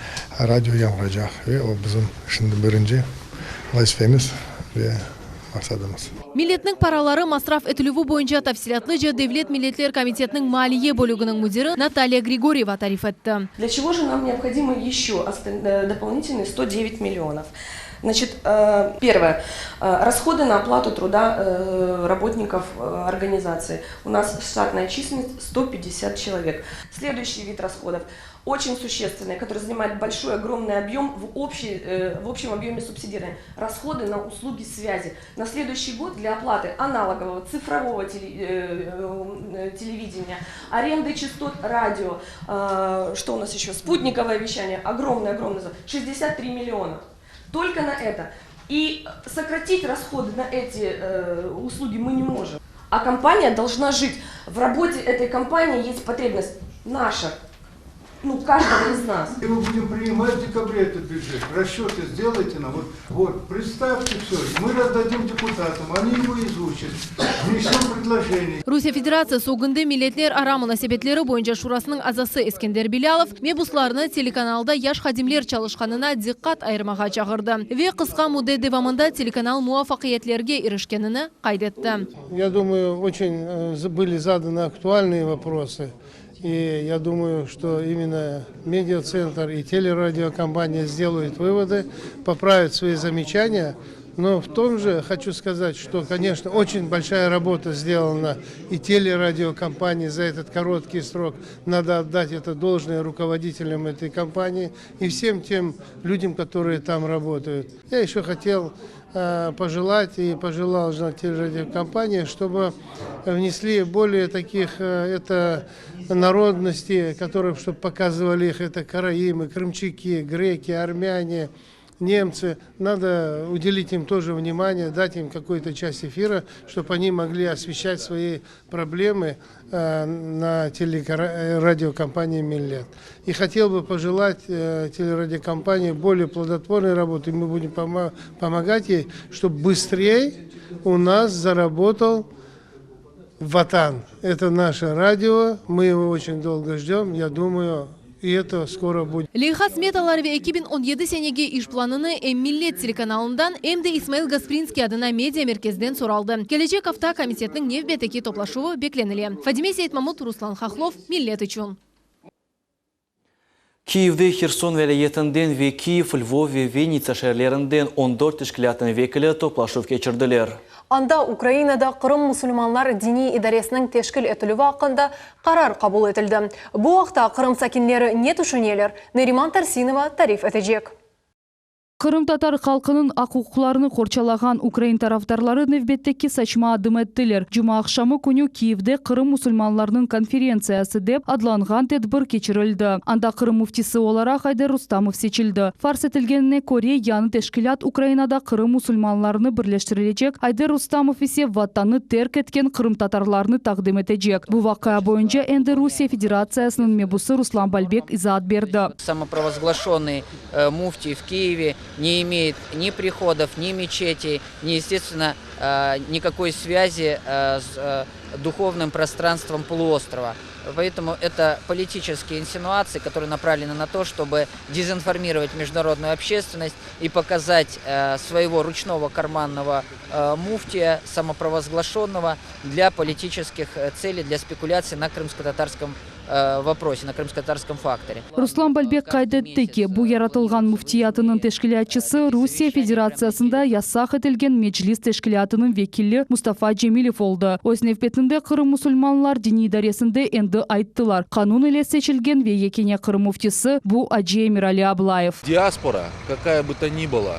radyo yanılacak ve o bizim şimdi birinci vazifemiz ve maksadımız. Milletning paralары masraf etілуі бойынша tafsilatlıca Devlet Milletler Komitetinin maliye bölügünün müdiri Наталья Григорьева тариф etті. Для чего же нам необходимо еще дополнительные 109 миллионов? Значит, первое. Расходы на оплату труда работников организации. У нас штатная численность 150 человек. Следующий вид расходов очень существенный, который занимает большой, огромный объем в общем объеме субсидирования. Расходы на услуги связи. На следующий год для оплаты аналогового, цифрового телевидения, аренды частот радио, что у нас еще, спутниковое вещание, огромный 63 миллиона. Только на это. И сократить расходы на эти услуги мы не можем. А компания должна жить. В работе этой компании есть потребность наша. Каждого из нас. И мы будем принимать в декабре этот бюджет. Расчеты сделайте нам. Вот, представьте все. Мы раздадим депутатам, они его изучат. Внесем предложение. Русия Федерация соғынды миллетлер ара мунасебетлері бойынша шурасының азасы Ескендер Билялов мебусларны телеканалда яш хадимлер чалышқанына диққат айырмаға чағырды. Ве қысқа мудде девамында телеканал муафақиятлерге ерішкенini қайдетті. Я думаю, очень были заданы актуальные вопросы. И я думаю, что именно медиацентр и телерадиокомпания сделают выводы, поправят свои замечания. Но в том же хочу сказать, что, конечно, очень большая работа сделана и телерадиокомпании за этот короткий срок. Надо отдать это должное руководителям этой компании и всем тем людям, которые там работают. Я еще хотел пожелать и пожелал телерадиокомпании, чтобы внесли более таких народностей, которые чтобы показывали их, это караимы, крымчаки, греки, армяне, немцы. Надо уделить им тоже внимание, дать им какую-то часть эфира, чтобы они могли освещать свои проблемы на телерадиокомпании «Миллет». И хотел бы пожелать телерадиокомпании более плодотворной работы. Мы будем помогать ей, чтобы быстрее у нас заработал Ватан. Это наше радио, мы его очень долго ждем, я думаю, и это скоро будет. Лейха сметалар ве 2017 сенеге иш планını Миллет телеканалından Эмде Исмаил Гаспринский адына медиа меркезден соралды. Келечек авто комитетінің невбетеки топлашуы бекленілі. Фадиме Сейтмамут, Руслан Хохлов, Миллет үшін. Киевде Херсон вәлиетінден ве Киев, Львов ве Винница шәрлерінден 14 тішкілятын векілі топлашув кечірділер. Анда Украинада Қырым мұсылманлар дини идаресінің тешкіл етілі вақында қарар қабыл етілді. Бұл вақта Қырым сәкинлері не түшінелер? Нериман Тарсинова тариф етежек. Кырым татар халкынын акукуларını корчалаган Украин тарафдарлары невбеттеки сачма адым эттилер. Жума акшамы күнү Киевде Кырым мусульманларынын конференциясы деп адланган тедбир кечирилди. Анда Кырым муфтиси олара Хайдар Рустамов сечилди. Фарс этилгенине көре яны тешкилат Украинада Кырым мусульманларыны бирлештирилечек. Хайдар Рустамов исе ватаны терк эткен Кырым татарларыны тагдим этежек. Бу вакыа боюнча энди Русия Федерациясынын мебусы Руслан Бальбек изаат берди. Самопровозглашенный муфтий в Киеве не имеет ни приходов, ни мечетей, ни, естественно, никакой связи с духовным пространством полуострова. Поэтому это политические инсинуации, которые направлены на то, чтобы дезинформировать международную общественность и показать своего ручного карманного муфтия, самопровозглашенного для политических целей, для спекуляций на крымско-татарском вопросе, на крымско-татарском факторе. Руслан Бальбек кайдетти ки бу яратылган муфтиятынын тешкилатчысы Русия Федерациясында ясак этилген меджлис тешкилатынын векили Мустафа Джемилев болду. Өз невбетинде Кырым мусульманлар дини идаресинде энди айттылар. Канун эле сечилген ве экене Кырым муфтиси бу Ажи Эмирали Аблаев. Диаспора, какая бы то ни была,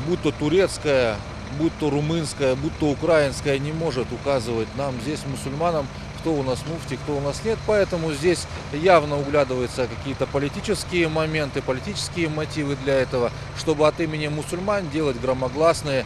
будь то турецкая, будь то румынская, будь то украинская, не может указывать нам здесь, мусульманам, кто у нас муфти, кто у нас нет. Поэтому здесь явно углядываются какие-то политические моменты, политические мотивы для этого, чтобы от имени мусульман делать громогласные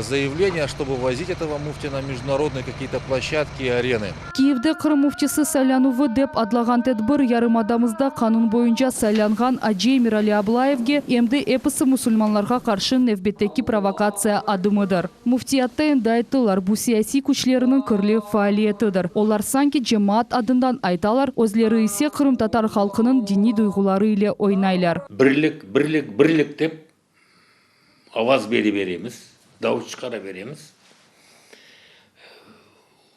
заявления, чтобы возить этого муфти на международные какие-то площадки и арены. Киевде Кырым муфтиси сайлануы деп адлаган тедбир ярымадамызда канун боюнча сайланган Ажи Эмирали Аблаевге эмди эпосы мусульманларга каршы невбеттеки провокация адымыдыр. Муфтиятта энди айттылар, бу саясий күчлеринин кырлы фаалиетидир. Олар санки жамаат адынан айталар, өзлери исе Кырым татар халкынын диний дуйгулары иле ойнайлар. Бирлик деп аваз беремиз. Дауыс шығара береміз.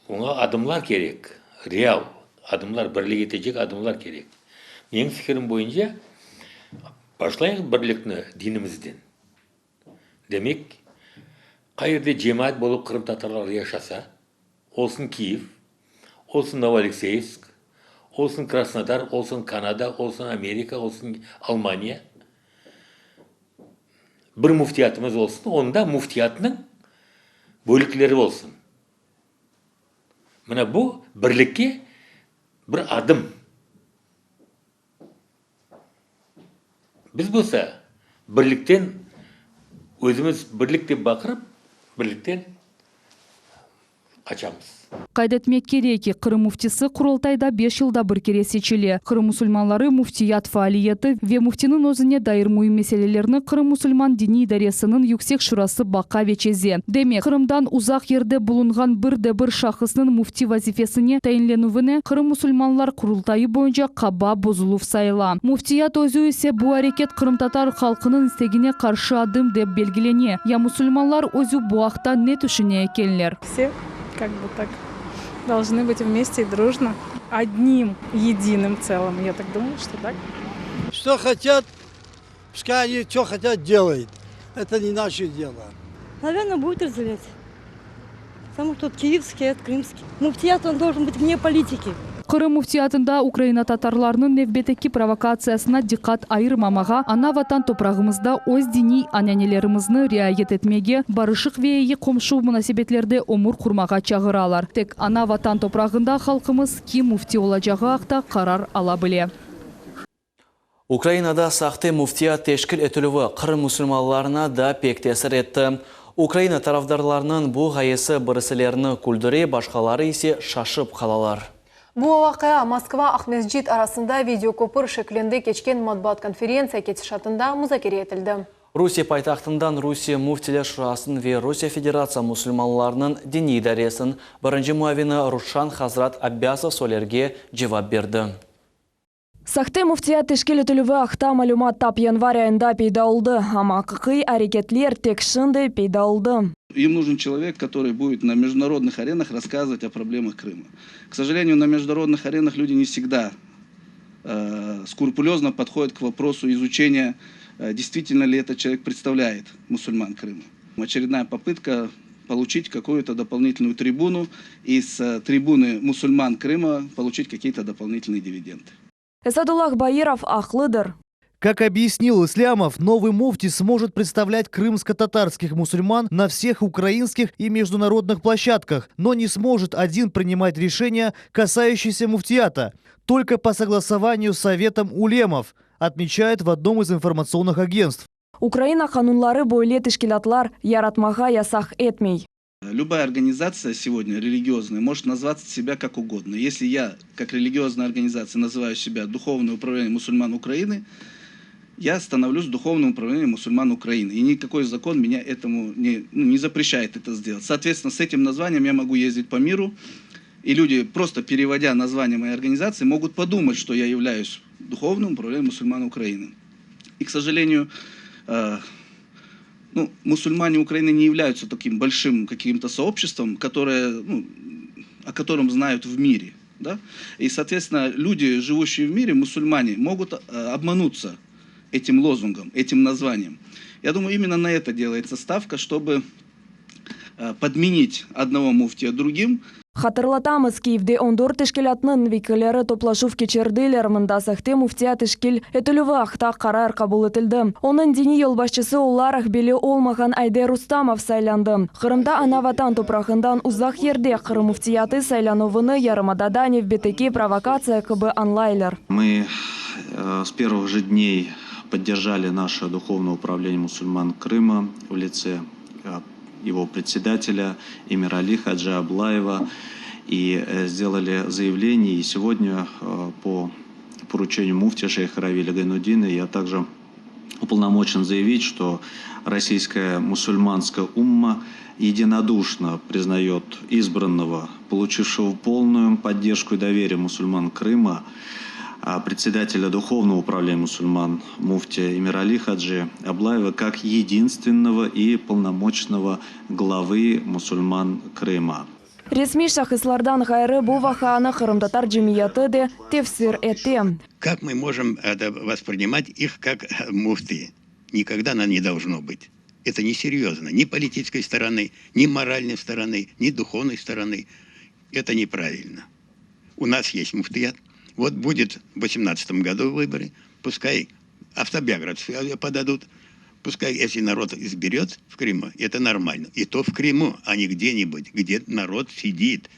Оңа адымлар керек. Реал адымлар, бірлік етежек адымлар керек. Менің фикірім бойынша, башлайық бірлікні динімізден. Demek, kayırda cemaat bolup Kırım Tatarları yaşasa, olsun Kiev, olsun Novoalexeysk, olsun Krasnodar, olsun Kanada, olsun Amerika, olsun Almanya. Bir muftiyatımız olsun, onda muftiyatının bölükleri olsun. Mana bu birlikке bir adım. Biz bo'lsa birlikten o'zimiz birlik deb baqirib, birlikten kaçamız. Кайдетмек керек, Кырым муфтisi Курултайда 5 жылда bir кере сечили. Кырым мусульманлары муфтият фаалияты ве муфтинин өзіне дайыр муим меселелерни Кырым мусульман дини идаресынын юксек шурасы бака вечезе. Демек, Кырымдан узак ерде булунган бир шахыснын муфти вазифесине тайинленүүнү Кырым мусульманлар Курултайы боюнча каба бозулуп сайла. Муфтият өзү исе бу аракет Кырым татар халкынын истегине каршы адым деп белгилене. Я мусульманлар өзү бу акта не түшүнө экенлер. Все как бы так должны быть вместе и дружно, одним, единым целым. Я так думаю, что так. Что хотят, пускай они что хотят делают. Это не наше дело. Наверное, будет разделять. Потому что киевский, это крымский. Муфтият, он должен быть вне политики. Кырым муфтиятында Украина татарларынын невбетеки провокациясына диккат айырмамага, ана ватан топрагымызда өз дини ананелерimizni riayet etmege, барышык вееги комшу мунасибетлерде омур курмага чагыралар. Тек ана ватан топрагында халкымыз ким муфти олажагы акта карар ала биле. Украинада сахте муфтият тешкил этилүүі Кырым мусульманларына да пек тесир этти. Украина тарафдарларынын бу гайысы бирселерини күлдүре, башкалары исе шашып калалар. Bu вакыа Москва Ахмезжит арасында видеокопыр шеклинде кечкен матбуат конференция кетишатында музакире этилди. Русия пайтактындан Русия муфтилер шурасын ве Русия Федерация мусульманларынын дини идаресин биринчи муавини Рушан Хазрат Аббасов солерге жевап берди. Сахте муфтият тешкил этилүүгө акта малумат тап январь айында пайда болду, ама акыкый аракетлер тек шындай пайда болду. Им нужен человек, который будет на международных аренах рассказывать о проблемах Крыма. К сожалению, на международных аренах люди не всегда скрупулезно подходят к вопросу изучения, действительно ли этот человек представляет мусульман Крыма. Очередная попытка получить какую-то дополнительную трибуну и с трибуны мусульман Крыма получить какие-то дополнительные дивиденды. Эсадуллах Баиров ахлыдыр. Как объяснил Ислямов, новый муфти сможет представлять крымско-татарских мусульман на всех украинских и международных площадках, но не сможет один принимать решения, касающиеся муфтията, только по согласованию с Советом улемов, отмечает в одном из информационных агентств. Украина канунлары бойле тешкилатлар яратмага ясах этмей. Любая организация сегодня религиозная может назвать себя как угодно. Если я, как религиозная организация, называю себя Духовное управление мусульман Украины, я становлюсь Духовным управлением мусульман Украины. И никакой закон меня этому не запрещает это сделать. Соответственно, с этим названием я могу ездить по миру. И люди, просто переводя название моей организации, могут подумать, что я являюсь Духовным управлением мусульман Украины. И, к сожалению, мусульмане Украины не являются таким большим каким-то сообществом, которое, о котором знают в мире. Да? И, соответственно, люди, живущие в мире, мусульмане, могут обмануться этим лозунгом, этим названием. Я думаю, именно на это делается ставка, чтобы подменить одного муфтия другим. Хатырлатамыз, Киевде 14 тешкилатнын викилери топлашуу кечирдилер. Мында сахте муфтия тешкил этилүүгө акта карар кабыл этилди. Онун диний жол башчысы уларах бели олмаган Айдар Рустамов сайланды. Кырымда ана ватан топрагындан узак жерде Кырым муфтияты сайланууну ярымадада невбетеки провокация кыбы анлайлар. Мы с первых же дней поддержали наше духовное управление мусульман Крыма в лице его председателя Эмирали Хаджи Аблаева и сделали заявление. И сегодня по поручению муфтия шейха Равиля Гайнуддина я также уполномочен заявить, что российская мусульманская умма единодушно признает избранного, получившего полную поддержку и доверие мусульман Крыма, председателя Духовного управления мусульман муфтия Эмирали Хаджи Аблаева как единственного и полномочного главы мусульман Крыма. Ресми шахислардан гайры бу вакааны кырымтатар жемияты де тефсир этти. Как мы можем это воспринимать их как муфти? Никогда она не должно быть. Это несерьезно. Ни политической стороны, ни моральной стороны, ни духовной стороны. Это неправильно. У нас есть муфтият. Вот будет в 2018 году выборы. Пускай автобиографию подадут. Пускай, если народ изберет в Крыму, это нормально. И то в Крыму, а не где-нибудь, где народ сидит.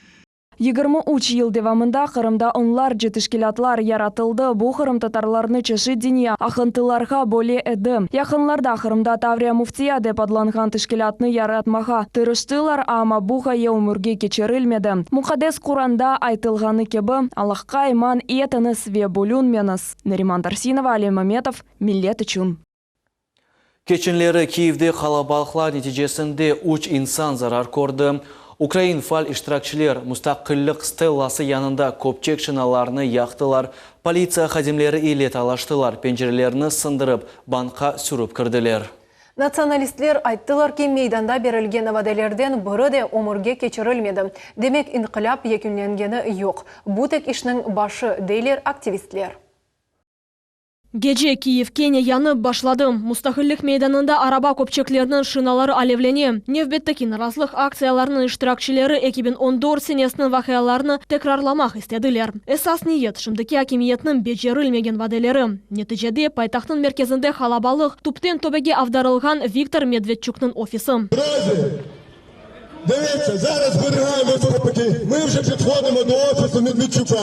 23 ел девамында Кырымда онлар жетишкилатлар яратылды. Бу Кырым татарларны чеши диния ахынтыларга боле эди. Якынларда Кырымда Таврия муфтия деп адланган тишкилатны яратмага тырыштылар, ама бу гая өмүргө кечирилмеди. Мукаддес Куранда айтылганы кеби, Аллахка иман этiniz ve bölünmeniz. Neriman Tarsinova, Ali Mametov, Millet üçün. Keçinleri Kiyev'de kalabalıklar neticesinde 3 insan zarar gördü. Ukrayn faal iştirakçılar müstakillik stellası yanında köpçek şınalarını yaktılar. Politsiya xadimleri ile talaştılar. Pencerelerini sındırıp banka sürüp kirdiler. Nasionalistler ayttılar ki meydanda berilgen vadelerden biri de omurga keçirilmedi. Demek inqilab yekünlengeni yok. Bu tek işinin başı deyler aktivistler. Gece Kiyev Kenya yanıp başladı. Müstakillik meydanında araba köpçeklerinin şınaları alevleni. Nevbetteki narazılık aksiyalarının iştirakçıları 2014 senesinin vakayalarını tekrarlamak istediler. Esas niyet şimdiki hakimiyetinin becerilmegen vadeleri. Neticede paytahtın merkezinde kalabalık tupten tobege avdarılgan Viktor Medvedchuk'nun ofisi. Дивіться, зараз зберігаємо поки. Ми вже підходимо до офісу Медведчука.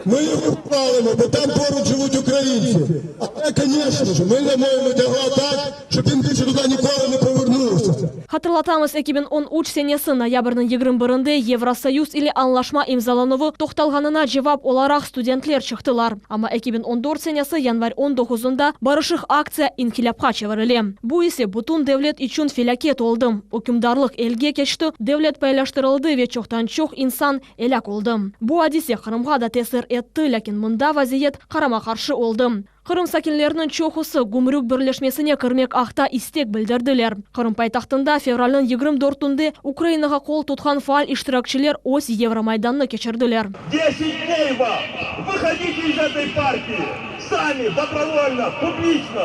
Ми його впалимо, бо там поруч живуть українці. Але, звісно ж, ми не можемо тягати так, щоб він більше туди ніколи не повернувся. Hatırlatamız 2013 senesi noyabr'ın 21'inde Евросоюз ile anlaşma imzalanıvı toxtalganına cevap olarak studentler çıktılar. Ama 2014 senesi yanvar 19'unda barışık aksiya inkilapqa çevirildi. Bu ise bütün devlet için felaket oldu. Hükümdarlık elge geçti, devlet paylaştırıldı ve çoktan çok insan elak oldu. Bu hadise Kırım'a da tesir etti, lakin mında vaziyet karama karşı oldu. Kırım sakinlerinin çoğusu Gumruk birleşmesine kirmek akta istek bildirdiler. Kırım paytahtında fevralın 24'ünde Ukraynaga kol tutgan faal iştirakçılar öz Евромайданны geçirdiler. 10 дней вам! Выходите из этой партии! Сами, добровольно, публично!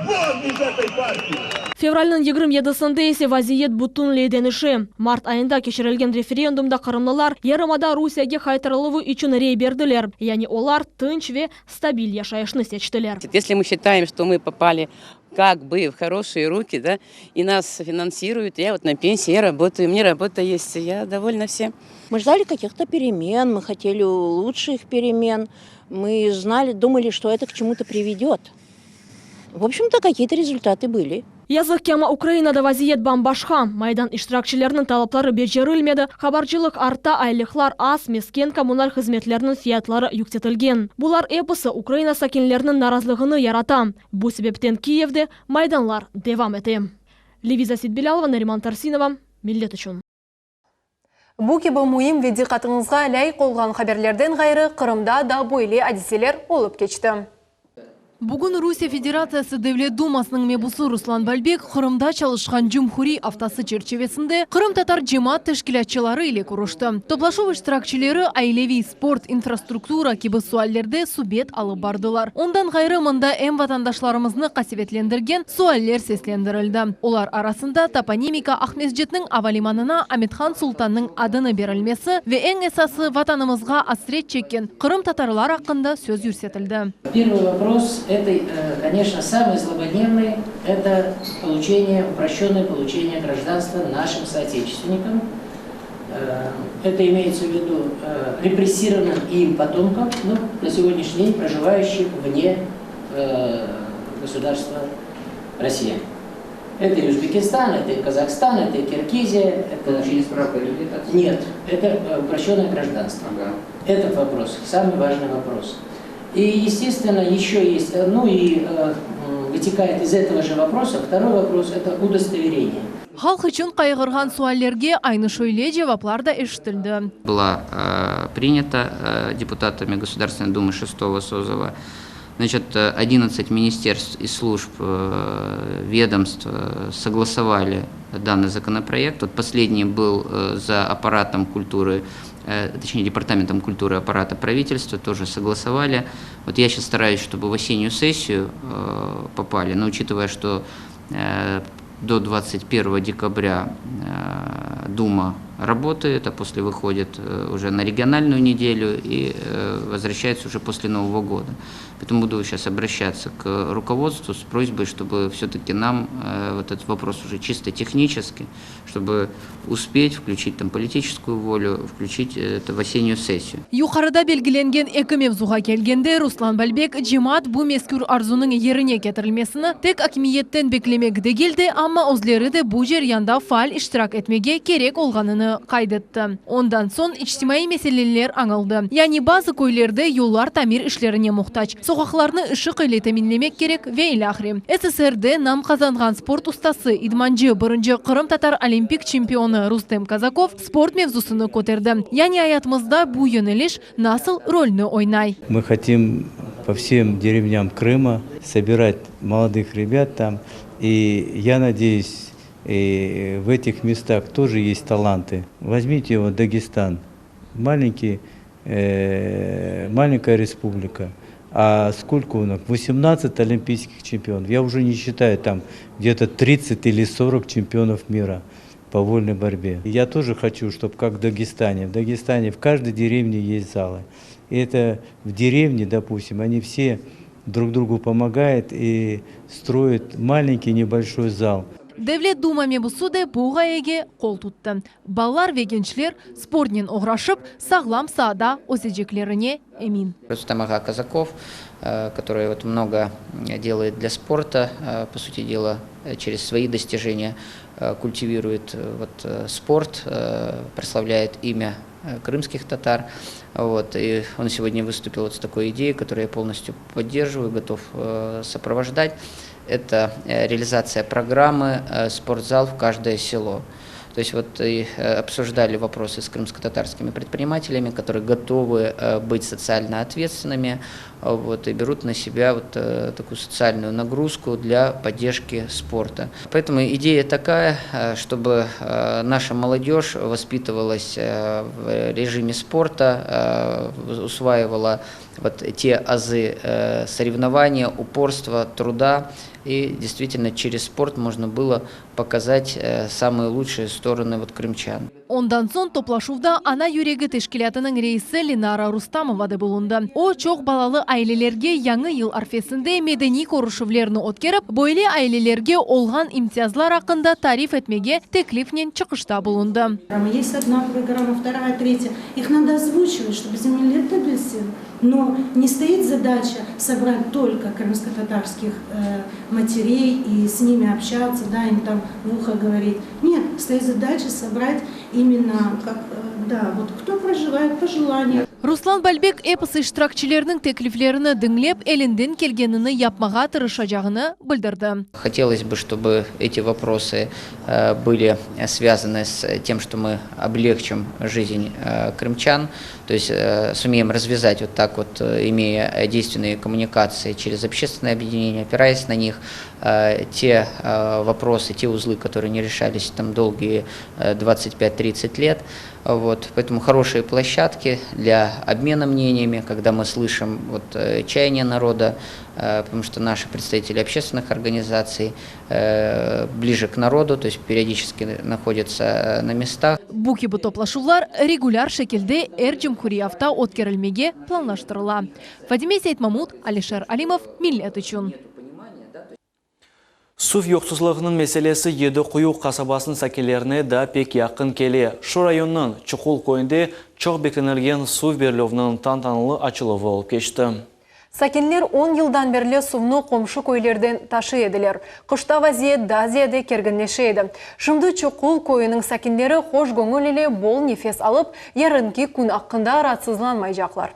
Вон из этой партии! Fevralın 27'sinde ise vaziyet bütünlüğe denişi. Mart ayında geçirilgen referandumda Kırımlılar yarımada Rusiyaga qaytarılığı için rey berdiler. Yani onlar tınç ve stabil yaşayışını seçtiler. Если мы считаем, что мы попали как бы в хорошие руки, да, и нас финансируют, я вот на пенсии, я работаю, мне работа есть, я довольна всем. Мы ждали каких-то перемен, мы хотели лучших перемен, мы знали, думали, что это к чему-то приведет. В общем-то, какие-то результаты были. Yazık ki ama Ukrayna'da vaziyet bambaşka. Maydan iştirakçılarının talapları becerilmedi. Habarcılık artta, aylıklar az, mesken kommunal hizmetlerinin fiyatları yükseltilgen. Bular eposu Ukrayna sakinlerinin narazılığını yarata. Bu sebepten Kiyev'de maydanlar devam etti. Liviza Sidbilalova, Neriman Tarsinova, Millet üçün. Bu gibi muhim ve dikkatinize layık olgan haberlerden gayrı Kırım'da da böyle hadiseler olup geçti. Bugün Rusya Federasyası Devlet Dumasının mebusu Ruslan Balbek Kırım'da çalışkan Cumhuri Haftası çerçevesinde Kırım Tatar cemaat teşkilatçıları ile kuruştu. Toplaşıv iştirakçıları ailevi sport, infrastruktura gibi suallerde subet alıp bardılar. Ondan gayrı mında hem vatandaşlarımızını kasivetlendirgen sualler seslendirildi. Olar arasında toponimika Ahmezjet'nin avalimanına Ahmethan Sultan'ın adını verilmesi ve en esası vatanımızga asret çeken Kırım Tatarlar hakkında söz yürsetildi. Первый вопрос. Это, конечно, самый злободневный, это упрощенное получение гражданства нашим соотечественникам. Это имеется в виду репрессированным им потомкам, но на сегодняшний день проживающих вне государства Россия. Это и Узбекистан, это и Казахстан, это и Киргизия. Это... Получили справку или нет? Нет, это упрощенное гражданство. Этот вопрос, самый важный вопрос. И, естественно, еще есть, вытекает из этого же вопроса, второй вопрос – это удостоверение. Халк için кайгырган суаллерге айны шөйле cevaplar da eşitildi. Была принята депутатами Государственной Думы 6-го созыва. Значит, 11 министерств и служб, ведомств согласовали данный законопроект. Вот последний был за аппаратом культуры, точнее департаментом культуры аппарата правительства, тоже согласовали. Вот я сейчас стараюсь, чтобы в осеннюю сессию попали, но учитывая, что до 21 декабря Дума работает, а после выходит уже на региональную неделю и возвращается уже после Нового года. Поэтому буду сейчас обращаться к руководству с просьбой, чтобы все-таки нам вот этот вопрос уже чисто технически, чтобы успеть включить там политическую волю, включить это в осеннюю сессию. Юқарыда белгіленген екі мевзуға келгенде Руслан Бальбек жемат бұл мескүр арзуның еріне кетірілмесіні тек акимиеттен беклемек де келді, амма өзлері де бұл жерянда фаал иштирак етмеге керек олғаныны қайдетті. Ондан сон ичтимаи меселелер аңылды. Яни базы көйлерді юллар тамир ишлеріне мұқтач. Соқақларны ышық еле тәминлемек керек ве илахри. СССР-де нам қазанған спорт устасы идманжы бірінші Қырым татар олимпик чемпионы Рустем Казаков спорт мевзусыны көтерді. Яни аятымызда бұл йөнелиш насыл рольны ойнай. Мы хотим по всем деревням Крыма собирать молодых ребят там. И я надеюсь, в этих местах тоже есть таланты. Возьмите его Дагестан. Маленькая республика. А сколько у нас? 18 олимпийских чемпионов. Я уже не считаю, там где-то 30 или 40 чемпионов мира по вольной борьбе. Я тоже хочу, чтобы как в Дагестане. В Дагестане в каждой деревне есть залы. И это в деревне, допустим, они все друг другу помогают и строят маленький небольшой зал. Devlet Дума мебусуде буға еге қол тұтты. Баллар вегеншлер спортнен оғрашып, сағлам саада оседжеклеріне эмин. Рустам ага Казаков, который вот много делает для спорта, по сути дела, через свои достижения культивирует вот спорт, прославляет имя крымских татар. Вот, и он сегодня выступил вот с такой идеей, которую я полностью поддерживаю, готов сопровождать. Это реализация программы «Спортзал в каждое село». То есть вот и обсуждали вопросы с крымско-татарскими предпринимателями, которые готовы быть социально ответственными, вот, и берут на себя вот такую социальную нагрузку для поддержки спорта. Поэтому идея такая, чтобы наша молодежь воспитывалась в режиме спорта, усваивала вот те азы соревнования, упорства, труда. И действительно через спорт можно было показать самые лучшие стороны вот крымчан. Ondan son toplашувда ана юрегі тешкілятының рейсі Ленара Рустамова да болунды. О чоқ балалы айлелерге яңы ел арфесінде медени корушывлеріні откеріп, бойлы айлелерге олған имтиязлар ақында тариф етмеге теклифнен чықышта болунды. Есть одна программа, вторая, третья. Их надо озвучивать, чтобы землелер добился. Но не стоит задача собрать только крымско-татарских матерей и с ними общаться, да, им там в ухо говорить. Нет, стоит задача собрать именно, как, да, вот кто проживает по желанию. Руслан Бальбек эпосы штиракчилерінің теклифлеріні дыңлеп, элінден келгенini yapmaға тырышажағыны білдірді. Хотелось бы, чтобы эти вопросы были связаны с тем, что мы облегчим жизнь крымчан, то есть сумеем развязать вот так вот, имея действенные коммуникации через общественные объединения, опираясь на них, те вопросы, те узлы, которые не решались там долгие 25-30 лет. Вот. Поэтому хорошие площадки для обмена мнениями, когда мы слышим вот, чаяния народа, потому что наши представители общественных организаций ближе к народу, то есть периодически находятся на местах. Буки bu toplашулар регуляр шекелде Эр-Джумхуриявта откерілмеге планлаштырыла. Фадиме Сейтмамуд, Алишер Алимов, Миллет үшін. Сув yoqsuzlığının meselesi Еді Құйу қасабасының сәкелеріне да пек яқын келе. Шу районның Чуқул койынде чоқ бекленерген сув берлевінің тантанылы açılığı болып кешті. Сәкенлер 10 жылдан берлі сувны қомшы көйлерден ташы еділер. Қышта вазиет дазияде кергінлеші еді. Шымды Чуқул койының сәкенлері қош көңілелі бол нефес алып, ярынки күн аққында ратсызланмай жақлар.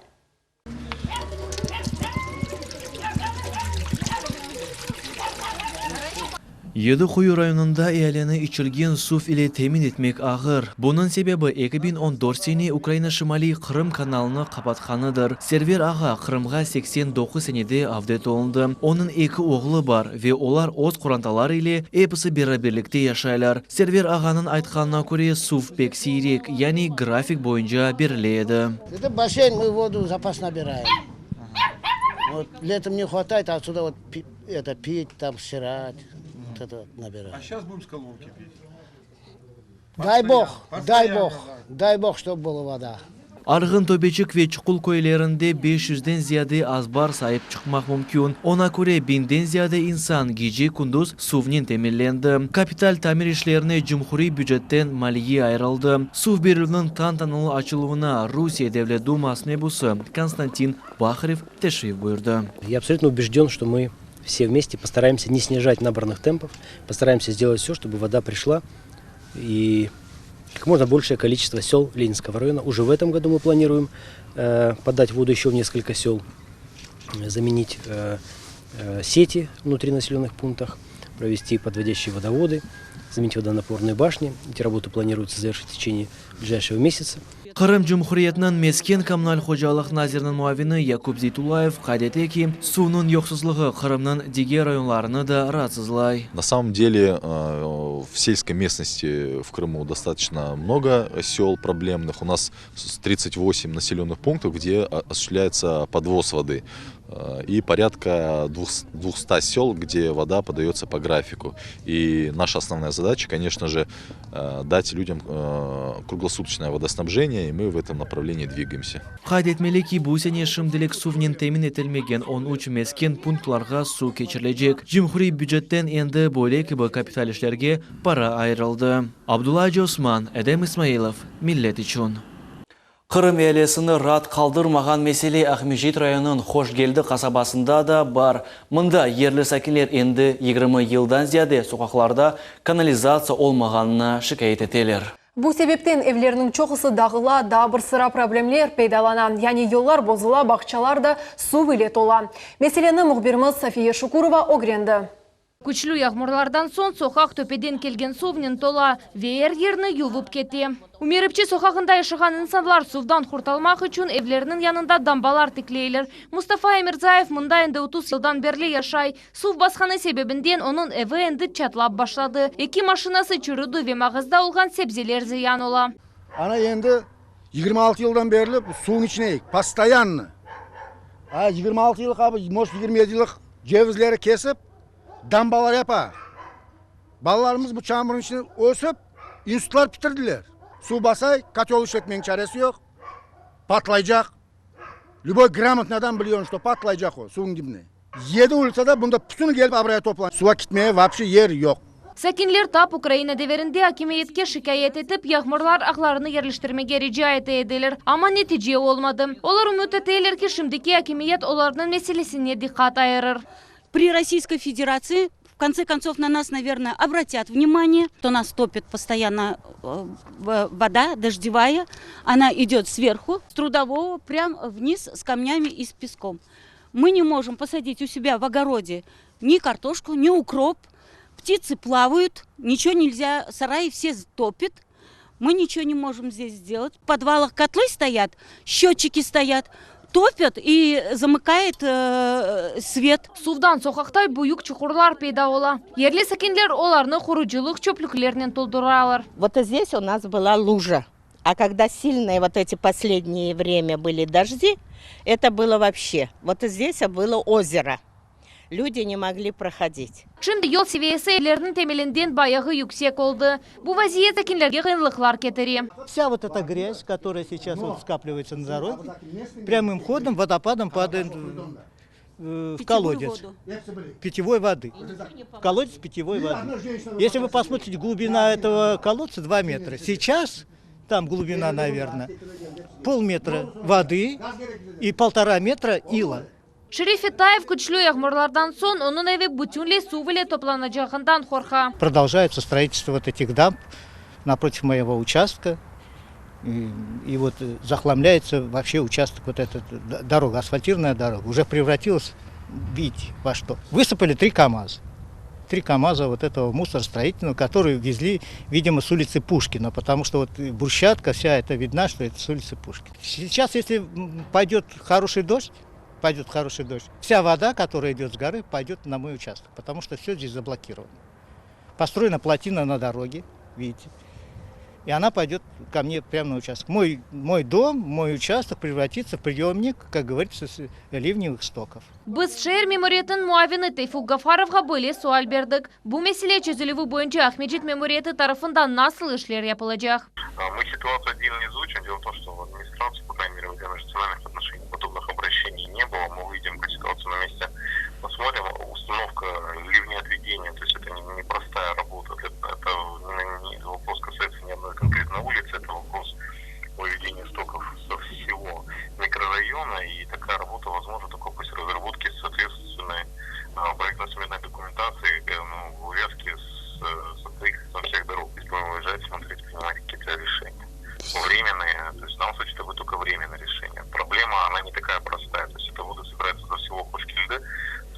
Еді Құйу районында әлені içilgen сув ile temin etmek ağır. Bunun sebebi 2014 sene Ukrayna Şimali Kırım kanalını kapatkanıdır. Server ağa Kırımға 89 senede avdet olundu. Onun 2 oğlu var ve onlar oz kurantalar ile hepsi beraberlikte yaşaylar. Server ağanın aytkanına göre suv pek sirek, yani grafik boyunca berileydi. Это бассейн, мы воду запас набираем. Вот, летом не хватает, а отсюда вот это пить, там стирать. это набираем. А сейчас будем с колонки пить. Дай бог, чтобы была вода. Arğın Töbecik ve Çuqul köylerinde 500'den ziyade azbar sahip çıkmak mümkün. Ona göre 1000'den ziyade insan gece kunduz suvnin temellendi. Kapital tamir işlerine Cumhuri büdjetten maliye ayrıldı. Suv verilinin tantanalı açılımına Rusya Devlet Dumасы mebusu Konstantin Бахарев teşrif buyurdu. Я абсолютно убежден, что мы все вместе постараемся не снижать наборных темпов, постараемся сделать все, чтобы вода пришла и как можно большее количество сел Ленинского района. Уже в этом году мы планируем подать воду еще в несколько сел, заменить сети внутри населенных пунктах, провести подводящие водоводы, заменить водонапорные башни. Эти работы планируется завершить в течение ближайшего месяца. Qırım Cumhuriyeti'nin Mesken Kommunal Xo'jalik nazirinin muavini Yakub Zeytullayev qayd etdi ki, suvning yo'qsizligi Qrimning diğer rayonlarini da rahatsızlay. На самом деле в сельской местности в Крыму достаточно много сел проблемных. У нас 38 населенных пунктов, где осуществляется подвоз воды. И порядка 200 сел, где вода подается по графику. И наша основная задача, конечно же, дать людям круглосуточное водоснабжение, и мы в этом направлении двигаемся. Qayd etmeli ki, bu sene şimdilik suvnin temin etilmegen 13 mesken punktlarga su keçirilecek. Cumhuri büdjetten endi böyle gibi kapital işlerge para ayrıldı. Abdullah Osman, Edem İsmailov, Millet için. Qırım elesini rahat kaldırmagan mesele Ahmejit rayonunun Hoşgeldi kasabasında da var. Mında yerli sakinler endi 20 yıldan ziyade sokaklarda kanalizasiya olmaganına şikayet eteler. Bu sebepten evlerinin çoğusu dağıla, daha bir sıra problemler peydalanan, yani yollar bozula, bakçalarda su ile tola. Meseleni muhbirimiz Safiye Şukurova öğrendi. Күчлүү ягмурлардан соң сокак төпеден келген сувнин тола веер ерни ювуп кетти. Умерипчи сокагында жашаган инсанлар сувдан курталмак үчүн эвлеринин янында дамбалар тиклейлер. Мустафа Эмирзаев мында энди 30 жылдан бери жашай. Сув басканы себебинден онун эви энди чатлап башлады. 2 машинасы чүрүдү ве магызда болгон себзелер зыян ола. Ana endi 26 yıldan beri suyun içineyik, постоянно. 26 yıllık abi, может 27 yıllık cevizleri kesip dambalar yapa. Balalarımız bu çamurun içine ösüp institutlar bitirdiler. Su basay, katyol işletmenin çaresi yok. Patlayacak. Любой грамотный adam biliyor что patlayacak o suyun dibine. 7 улицада bunda bütün gelip abraya toplan. Suya gitmeye вообще yer yok. Sakinler tap Ukraina deverinde hakimiyetke şikayet edip yağmurlar aklarını yerleştirmeye rica edeler. Ama netice olmadı. Olar umut edeler ki şimdiki hakimiyet onların meselesine dikkat ayırır. При Российской Федерации, в конце концов, на нас, наверное, обратят внимание, что нас топит постоянно вода дождевая. Она идет сверху, с трудового, прямо вниз с камнями и с песком. Мы не можем посадить у себя в огороде ни картошку, ни укроп. Птицы плавают, ничего нельзя, сараи все топит. Мы ничего не можем здесь сделать. В подвалах котлы стоят, счетчики стоят. Топят и замыкает свет. Сувдан сокактай буюк чукурлар пейда ола. Ерлі сакинлер оларны хуручулук чөплүклеринен толдуралар. Вот здесь у нас была лужа. А когда сильные вот эти последние время были дожди, это было вообще. Вот здесь было озеро. Люди не могли проходить. Şimdi yol seviyesi evlerinin temelinden bayağı yüksek oldu. Bu vaziyet sakinlerge kıyınlıklar getiriyor. Вся вот эта грязь, которая сейчас вот скапливается на дороге, прямым ходом, водопадом падает в колодец питьевой воды. В колодец питьевой воды. Если вы посмотрите, глубина этого колодца 2 метра. Сейчас там глубина, наверное, полметра воды и 1,5 метра ила. Шериф Итаев күчлүү ягмурлардан соң onun evi бүтүнлөй суу менен топланacağından корка. Продолжается строительство вот этих дамб напротив моего участка. И вот захламляется вообще участок, вот эта дорога, асфальтированная дорога, уже превратилась, видите, во что. Высыпали 3 КАМАЗа. 3 КАМАЗа вот этого мусоростроительного, которые везли, видимо, с улицы Пушкина, потому что вот брусчатка вся это видна, что это с улицы Пушкина. Сейчас, если пойдет хороший дождь, вся вода, которая идет с горы, пойдет на мой участок, потому что все здесь заблокировано. Построена плотина на дороге, видите. и она пойдет ко мне прямо на участок. Мой дом, мой участок превратится в приемник, как говорится, с ливневых стоков. Біз шер мемориятын муавины Тайфук Гафаровға бөле суал бердік. Бұл меселе чөзілуі бойынша Ахмеджит меморияты тарafından nasıl işler yapılacak? Мы ситуацию отдельно изучим. Дело в том, что в администрации, по крайней мере, в национальных отношениях подобных обращений не было. Мы выйдем по ситуации на месте, посмотрим. Установка ливнеотведения, то есть это непростая работа. Это не вопрос касается ни одной конкретной улицы, это вопрос выведения стоков со всего микрорайона. И такая работа возможна только после разработки соответственной проектно-сметной документации, в увязке со строительством всех дорог. То есть будем выезжать, смотреть, принимать какие-то решения. Временные, то есть в данном случае это будет только временное решение. Проблема, она не такая простая, то есть это воды собираются со всего Хошкильды,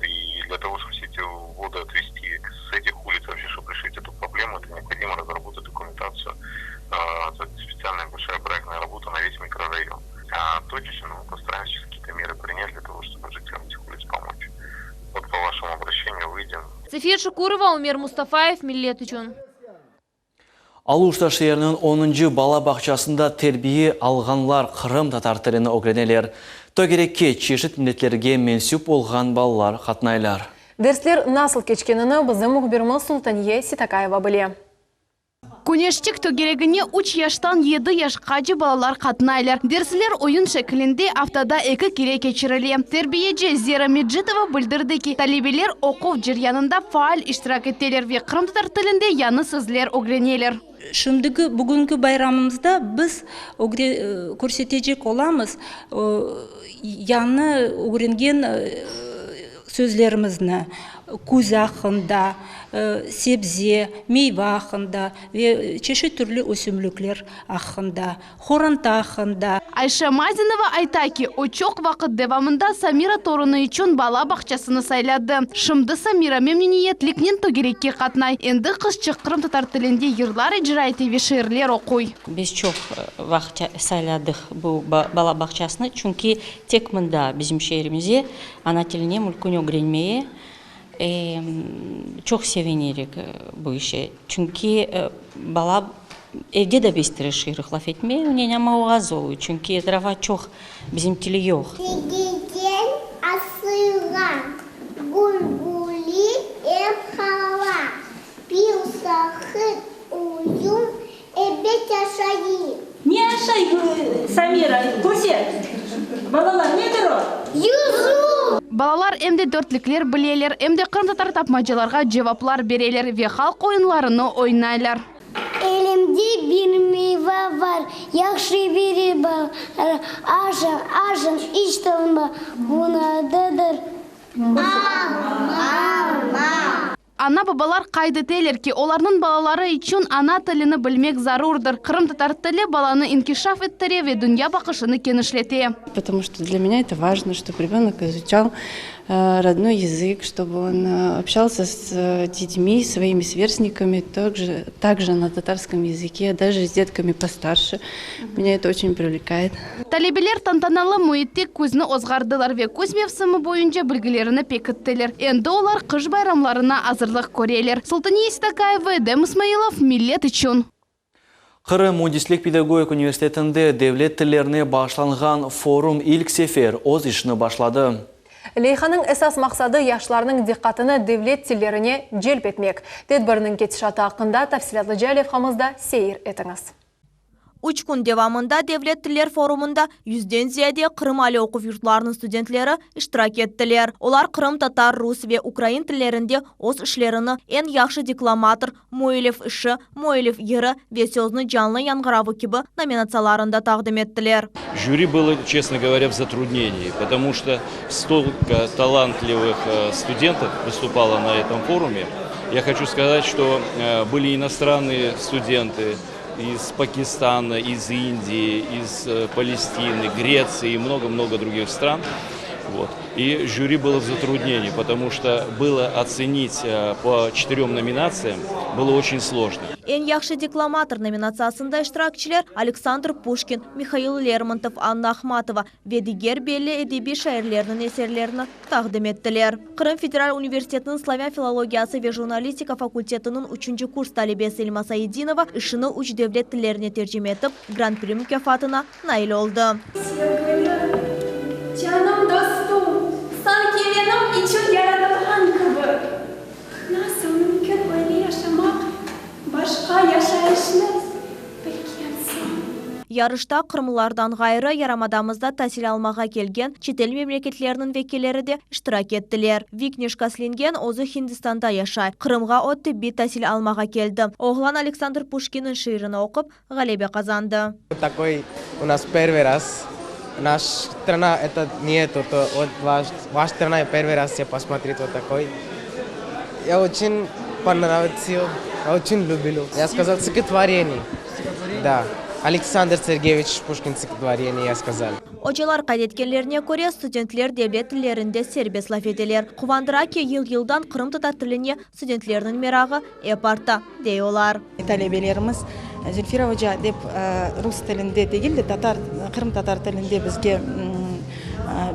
и для того, чтобы все эти воды отвести с этих улиц, вообще, чтобы решить эту проблему, это необходимо разработать документацию, специальная большая проектная работа на весь микрорайон. А точечно мы постараемся какие-то меры принять для того, чтобы жителям этих улиц помочь. Вот по вашему обращению выйдем. Сефир Шукурова, Умер Мустафаев, Миллет үшін. Алушта шерінің 10-й бала бақшасында тербие алғанлар Қырым татар тіліні öğrenелер. Төгерекке чешет милletlerге менсүп болған балалар қатнайлар. Дерслер насыл кечкенini біздің мұхбиріміз Султанье Ситакаева біле. Көнештік төгерегіне 3 яштан 7 яшқа жы балалар қатнайлар. Дерсілер ойын шекілінде автода 2 кере кечірілі. Тербиеже Зера Меджитова білдірді ки, талебелер оқу жерянында фаал иштирак еттелер ве Қырым татар тілінде яны сізлер öğrenелер. Шымдығы бүгінгі байрамымызда біз көрсетежек оламыз яны öğrenген сөзлерімізні көз ақында, себзе, мейве ақында, чешет түрлі өсімліклер ақында, хоранта ақында. Айша Мазинова айтаки, очоқ вақыт девамында Самира торыны үшін бала бақчасыны сайлады. Шымды Самира мемнениетлікнен төгерекке қатнай. Енді қыз Қырым татар тілінде ерлар ижрайты вешерлер оқой. Біз чоқ вақыт сайладық бұл бала бақчасыны, чүнки тек мында bizim şehrimizde ana tiline мүлкін öğrenmeye çok sevinirek bu işe. Çünkü bala evde de biz tırışırıq laf etmeye, öyle ama oğaz oluyor. Çünkü etrafa çok bizim tili yok. Giden asılan, bulbuli ev hava, bir sakın uyum ebet aşayı. Ne aşayı Samira? Kurset. Balalar nedir o? Yusuf! Балалар әмде дөртліклер білелер, әмде Қырым татар тапмачыларға жеваплар берелер ве халк ойынларыны ойнайлар. Elimde bir meyve var, yakşı biri var, aşın içtim buna dadır. Ана бабалар қайды телер ки, оларның балалары үшін ана тіліні білмек зарурдыр. Қырым татар тілі баланы инкишаф еттіре ве дүния бақышыны кенішлете. Потому что для меня это важно, чтобы ребенок изучал родной язык, чтобы он общался с детьми, своими сверстниками, также на татарском языке, даже с детками постарше. Меня это очень привлекает. Талебелер тантаналы муетте көзіні озғардылар ве көз мевсімі бойынша білгілеріні пекіттілер. Енді олар қыш байрамларына азырлық көрелер. Султания Ситакаева, Эдем Исмаилов, Миллет үшін. Қырым Мундислік педагогик университетінде девлет тілеріне башланған форум ilk sefer өз ішіні башлады. Лейханың əsas мақсады яшларының диққатыны девлет тілеріне желп етмек. Тедбірінің кетішаты ақында тәфсилатлы жәлевхамызда сейір етіңіз. 3 күн девамында Devlet Tiller Forumunda 100'den ziyade Kırım Ali Okuv Yurtlarının studentleri iştirak ettiler. Olar Kırım, Tatar, Rus ve Ukrayin tillerinde öz işlerini en yaxşı deklamator, muellif işi, muellif yeri ve sözünü canlı yangıravı gibi nominatsiyalarında taqdim ettiler. Жюри было, честно говоря, в затруднении, потому что столько талантливых студентов выступало на этом форуме. Я хочу сказать, что были иностранные студенты из Пакистана, из Индии, из Палестины, Греции и много-много других стран. Вот. И жюри было в затруднении, потому что было оценить по 4 номинациям было очень сложно. En yaxşı deklamатор номинациясында iştirakçılar Александр Пушкин, Михаил Лермонтов, Анна Ахматова ve diğer belli edebi şairlerinin eserlerini takdim ettiler. Kırım Federal Üniversiteti'nin Slavyan Filologiyası ve Jurnalistika Fakülteti'nin 3. kurs talebesi Elma Saidinova işini 3 devlet dillerine tercüme edip Grand Prix mükafatına nail oldu. Canım dostum, sanki benim için yaratılған gibi. Nasıl mümkün böyle yaşamak, başka yaşayışını bilgensin. Yarışta Kırımlılardan gayrı Yaramadamızda tahsil almağa kelgen çetel memleketlerinin vekilleri de iştirak ettiler. Vikneshka Slingen ozu Hindistan'da yaşay. Kırımga o tibbi tahsil almağa keldi. Oğlan Alexander Pushkin'in şiirini okup galebe kazandı. Такой у нас первый раз. Наша страна это нету, то вот ваша страна первый раз все посмотрит вот такой. Я очень понравился, я очень люблю. Я сказал стихотворение. Да. Александр Сергеевич Пушкин стихотворение я сказал. Hocalar kaydetkenlerine göre studentler devlet dillerinde serbest laf ediler. Kuvandыра ki yıl-yıldan Kırım tatar tiline studentlerinin merağı eparta deyolar. Talebelerimiz Zülfira Hoca dep Rus tilinde değil de Kırım tatar tilinde bizge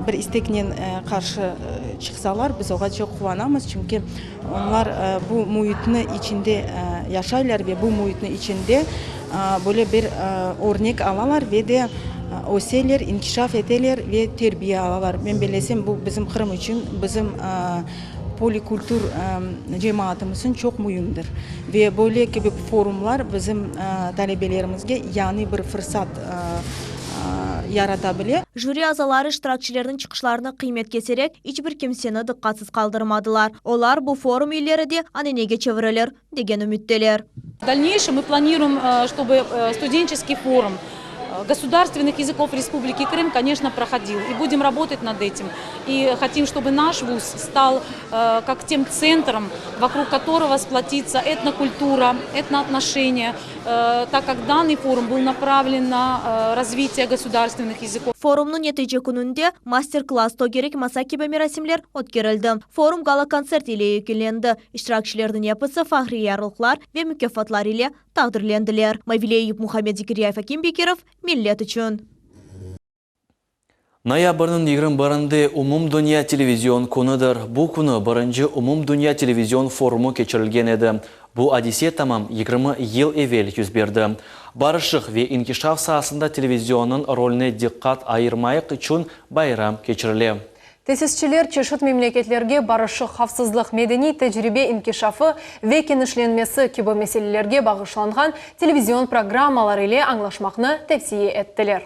bir isteknen karşı çıksalar biz oğa çok kuvvanamız çünkü onlar bu muhitni içinde yaşaylar ve bu muhitni içinde böyle bir örnek alalar ve de öseler, inkişaf edeler ve terbiye alalar. Ben bilesem bu bizim Kırım için, bizim polikültür cemaatimizin çok mühimdir. Ve böyle gibi forumlar bizim talebelerimizge yani bir fırsat yaratabilir. Jüri azaları iştirakçılarının çıkışlarını kıymet keserek hiçbir kimseni dikkatsiz kaldırmadılar. Onlar bu forum üyeleri de anenege çevirilir degen ümitteler. В дальнейшем мы планируем, чтобы студенческий форум государственных языков Республики Крым, конечно, проходил. И будем работать над этим. И хотим, чтобы наш вуз стал как тем центром, вокруг которого сплотится этнокультура, этноотношения, так как данный форум был направлен на развитие государственных языков. Forumның netice gününde master-klass togerek masaki merasimler o'tkazildi. Forum gala-konsert ile yekillendi. İştirakçılarının yapısı fahri yarılıklar ve mükafatlar ile taqdirlendiler. Mavileyev Muhammed Zikriyev Akim Bekirov, millet için. Noyabrның 21-інде Umum Dünya Televizyon konudur. Bu kunu birinci Umum Dünya Televizyon forumu keçirilgen edi. Bu hadise tamam 20 yıl evvel yüz berdi. Barışık ve inkişaf sahasında televizyonun rolüne dikkat ayırmayık için bayram geçirildi. Tesisçiler çeşit memleketlerge barışık, hafsızlık, medeni tecrübe inkişafı ve kenişlenmesi gibi meselelerge bağışlanған televizyon programmaları ile anlaşmaqны tavsiye ettiler.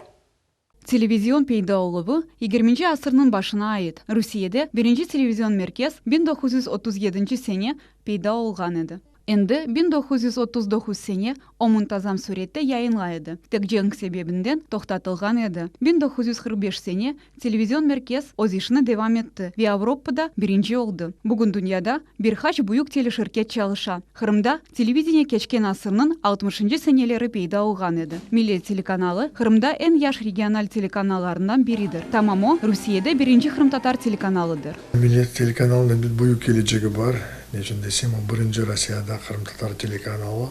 Televizyon peydaoluğu 20. asırın başına ait. Rusiye'de birinci televizyon merkez 1937 sene peyda olgan edi. Endi 1939 sene o muntazam surette yayınlaydı. Tek jeng sebebinden toxtatılgan edi. 1945 sene televizyon merkez öz işini devam etti ve Avrupa'da birinci oldu. Bugün dünyada birkaç büyük teleshirket çalışa. Kırım'da televizyon geçken asırının 60. seneleri peyda olgan edi. Millet telekanalı Kırım'da en yaş regional telekanallarından biridir. Tamam o Rusiye'de birinci Kırım Tatar telekanalıdır. Millet telekanalının bir büyük geleceği var. Nechun desem, o birinci Rossiyada Kırım Tatar telekanalı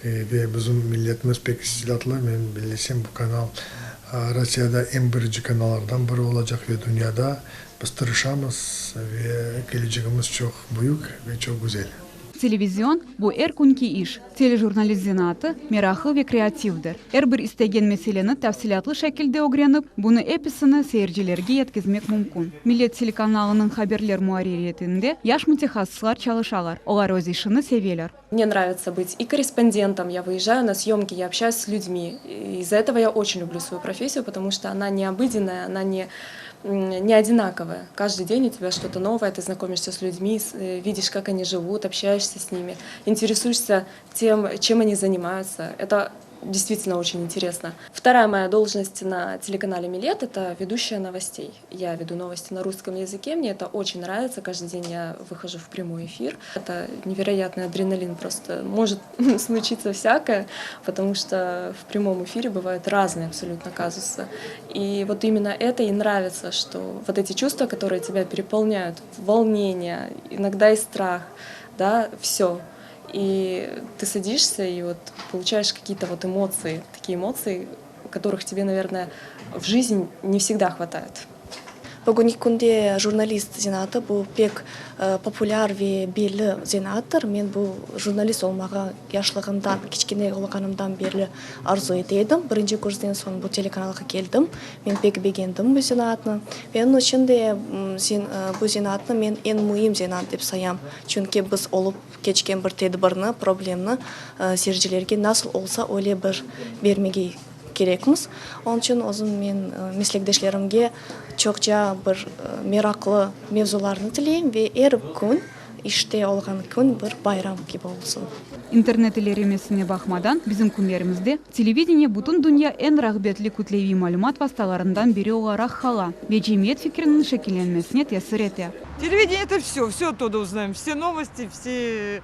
ve bizim milletimiz pek istidatlı. Ben bilesem bu kanal Rossiyada en birinci kanallardan biri olacak ve dünyada biz tırışamız ve geleceğimiz çok büyük ve çok güzel. Televizyon bu erkunki iş. Telejurnalist zinatı, merakı ve kreativdir. Bir istegen meseleni tafsilatlı şekilde öğrenip, bunu episini seyircilerge yetkizmek mümkün. Millet telekanalının haberler muharririyetinde yaş mütehassıslar çalışalar. Onlar öz işini seviyorlar. Мне нравится быть и корреспондентом, я выезжаю на съемки, я общаюсь с людьми. Из-за этого я очень люблю свою профессию, потому что она необыденная, она не одинаковая. Каждый день у тебя что-то новое, ты знакомишься с людьми, видишь, как они живут, общаешься с ними, интересуешься тем, чем они занимаются. Это действительно очень интересно. Вторая моя должность на телеканале «Милет» — это ведущая новостей. Я веду новости на русском языке, мне это очень нравится. Каждый день я выхожу в прямой эфир. Это невероятный адреналин, просто может случиться всякое, потому что в прямом эфире бывают разные абсолютно казусы. И вот именно это и нравится, что вот эти чувства, которые тебя переполняют, волнение, иногда и страх, да, все. И ты садишься и вот получаешь какие-то вот эмоции, такие эмоции, которых тебе, наверное, в жизни не всегда хватает. Бүгінгі күнде журналист зинаты бұл пек популяр ве белі зинатыр. Мен бұл журналист олмаға яшылығымдан, кішкене олғанымдан берлі арзу етедім. Бірінші көрден соң бұл телеканалға келдім. Мен пек бегендім бұл зинатны. Мен үшін де бұл зинатны мен ең мұйым зинат деп саям. Чүнке біз олып кечкен бір тедбірні, проблемні сержілерге насыл олса оле бір бермеге керекміз. Onun için өзім мен meslekdeşlerimге чоқча бір мерақлы мевзуларны тілейм ве әр күн іште олған күн бір байрам gibi болсын. Интернет илеремесіне бақмадан біздің күндерімізде телевидение бүтін дүния ән рағбетлі күтлеви мәлімат васталарından biri olarak хала. Ve cemiyet fikrinin şekillenmesine tesir etti. Телевидение — это все оттуда узнаем, все новости, все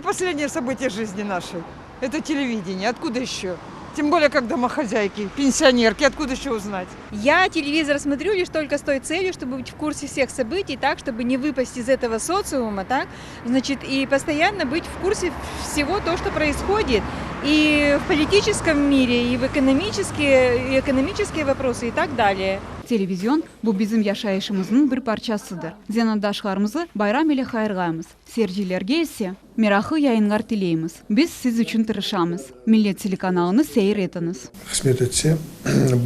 последние события жизни нашей. Это телевидение, откуда еще? Тем более, как домохозяйки, пенсионерки, откуда еще узнать? Я телевизор смотрю лишь только с той целью, чтобы быть в курсе всех событий, так, чтобы не выпасть из этого социума, так, значит, и постоянно быть в курсе всего того, что происходит и в политическом мире, и в экономические вопросы и так далее. Телевизион bu bizim yaşayışımızın bir parçasıdır. Ziyondaşlarımızı bayram ile hayırlayımız. Seyircilerge ise merakı yayınlar dileyimiz. Biz siz için tırışamız. Millet telekanalını seyir etiniz. Hizmet etse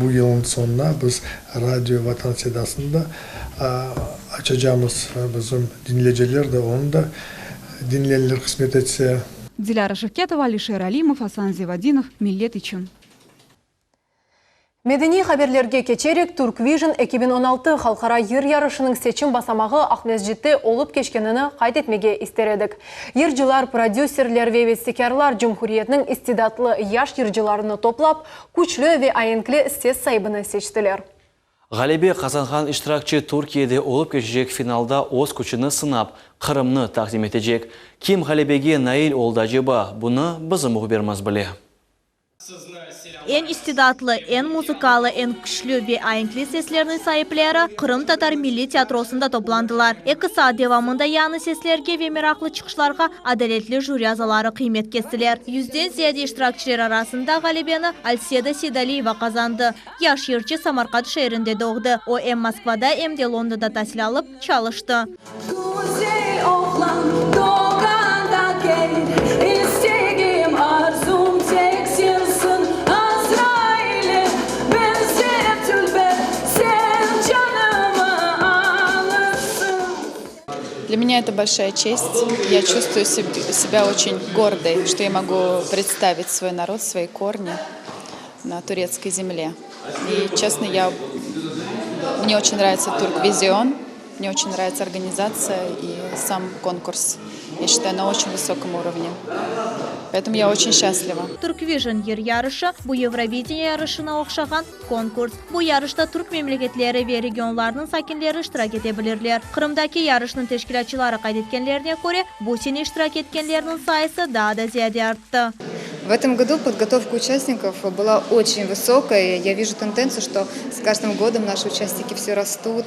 bu yılın sonuna biz Radyo Vatan Sedası'nda açacağımız bizim dinleyiciler de onu da dinleyenler hizmet etse. Dilara Şevketova, Alişer Alimov, Hasan Zivadinov, Millet için. Medeni haberlerge keçерек Turkvision 2016 халқара ер ярышының сечим басамағы Ақмесжитте олып кешкенini қайт етмеге истередік. Ержылар, продюсерлер ве вестекерлар Cumhuriyetнің истидатлы яш ержыларыны топлап, күчлі ве айынклі сес сайбыны сечтілер. Галебе Қазанхан иштиракчы Түркияде олып кешecek финалда оз күчіні сынап, Қырымны тақдим етежек. Ким Галебеге Наил Олдажеба, бұны бізім ұғыберміз біле. En istidatlı, en muzikalı, en güçlü ve ayınklı seslerinin sahipleri Kırım Tatar Milli Tiyatrosu'nda toplandılar. 2 saat devamında yanı seslerge ve meraklı çıkışlarga adaletli jüri azaları kıymet kestiler. 100'den ziyade iştirakçılar arasında galibiyeni Alseda Sidaliyeva kazandı. Yaş yırçı Samarkand şehrinde doğdu. O hem Moskva'da hem de London'da tahsil alıp çalıştı. Для меня это большая честь. Я чувствую себя очень гордой, что я могу представить свой народ, свои корни на турецкой земле. И, честно, мне очень нравится Turkvision, мне очень нравится организация и сам конкурс. Я считаю, на очень высоком уровне. Поэтому я очень счастлива. Turkvision yer yarışı bu Евровидение yarışına okşagan konkurs. Bu yarışta Türk memleketleri ve regionlarının sakinleri iştirak edebilirler. Kırımdaki yarışının teşkilatçıları kaydetkenlerine göre bu sene iştirak etkenlerinin sayısı daha da ziyade arttı. В этом году подготовка участников была очень высокой. Я вижу тенденцию, что с каждым годом наши участники все растут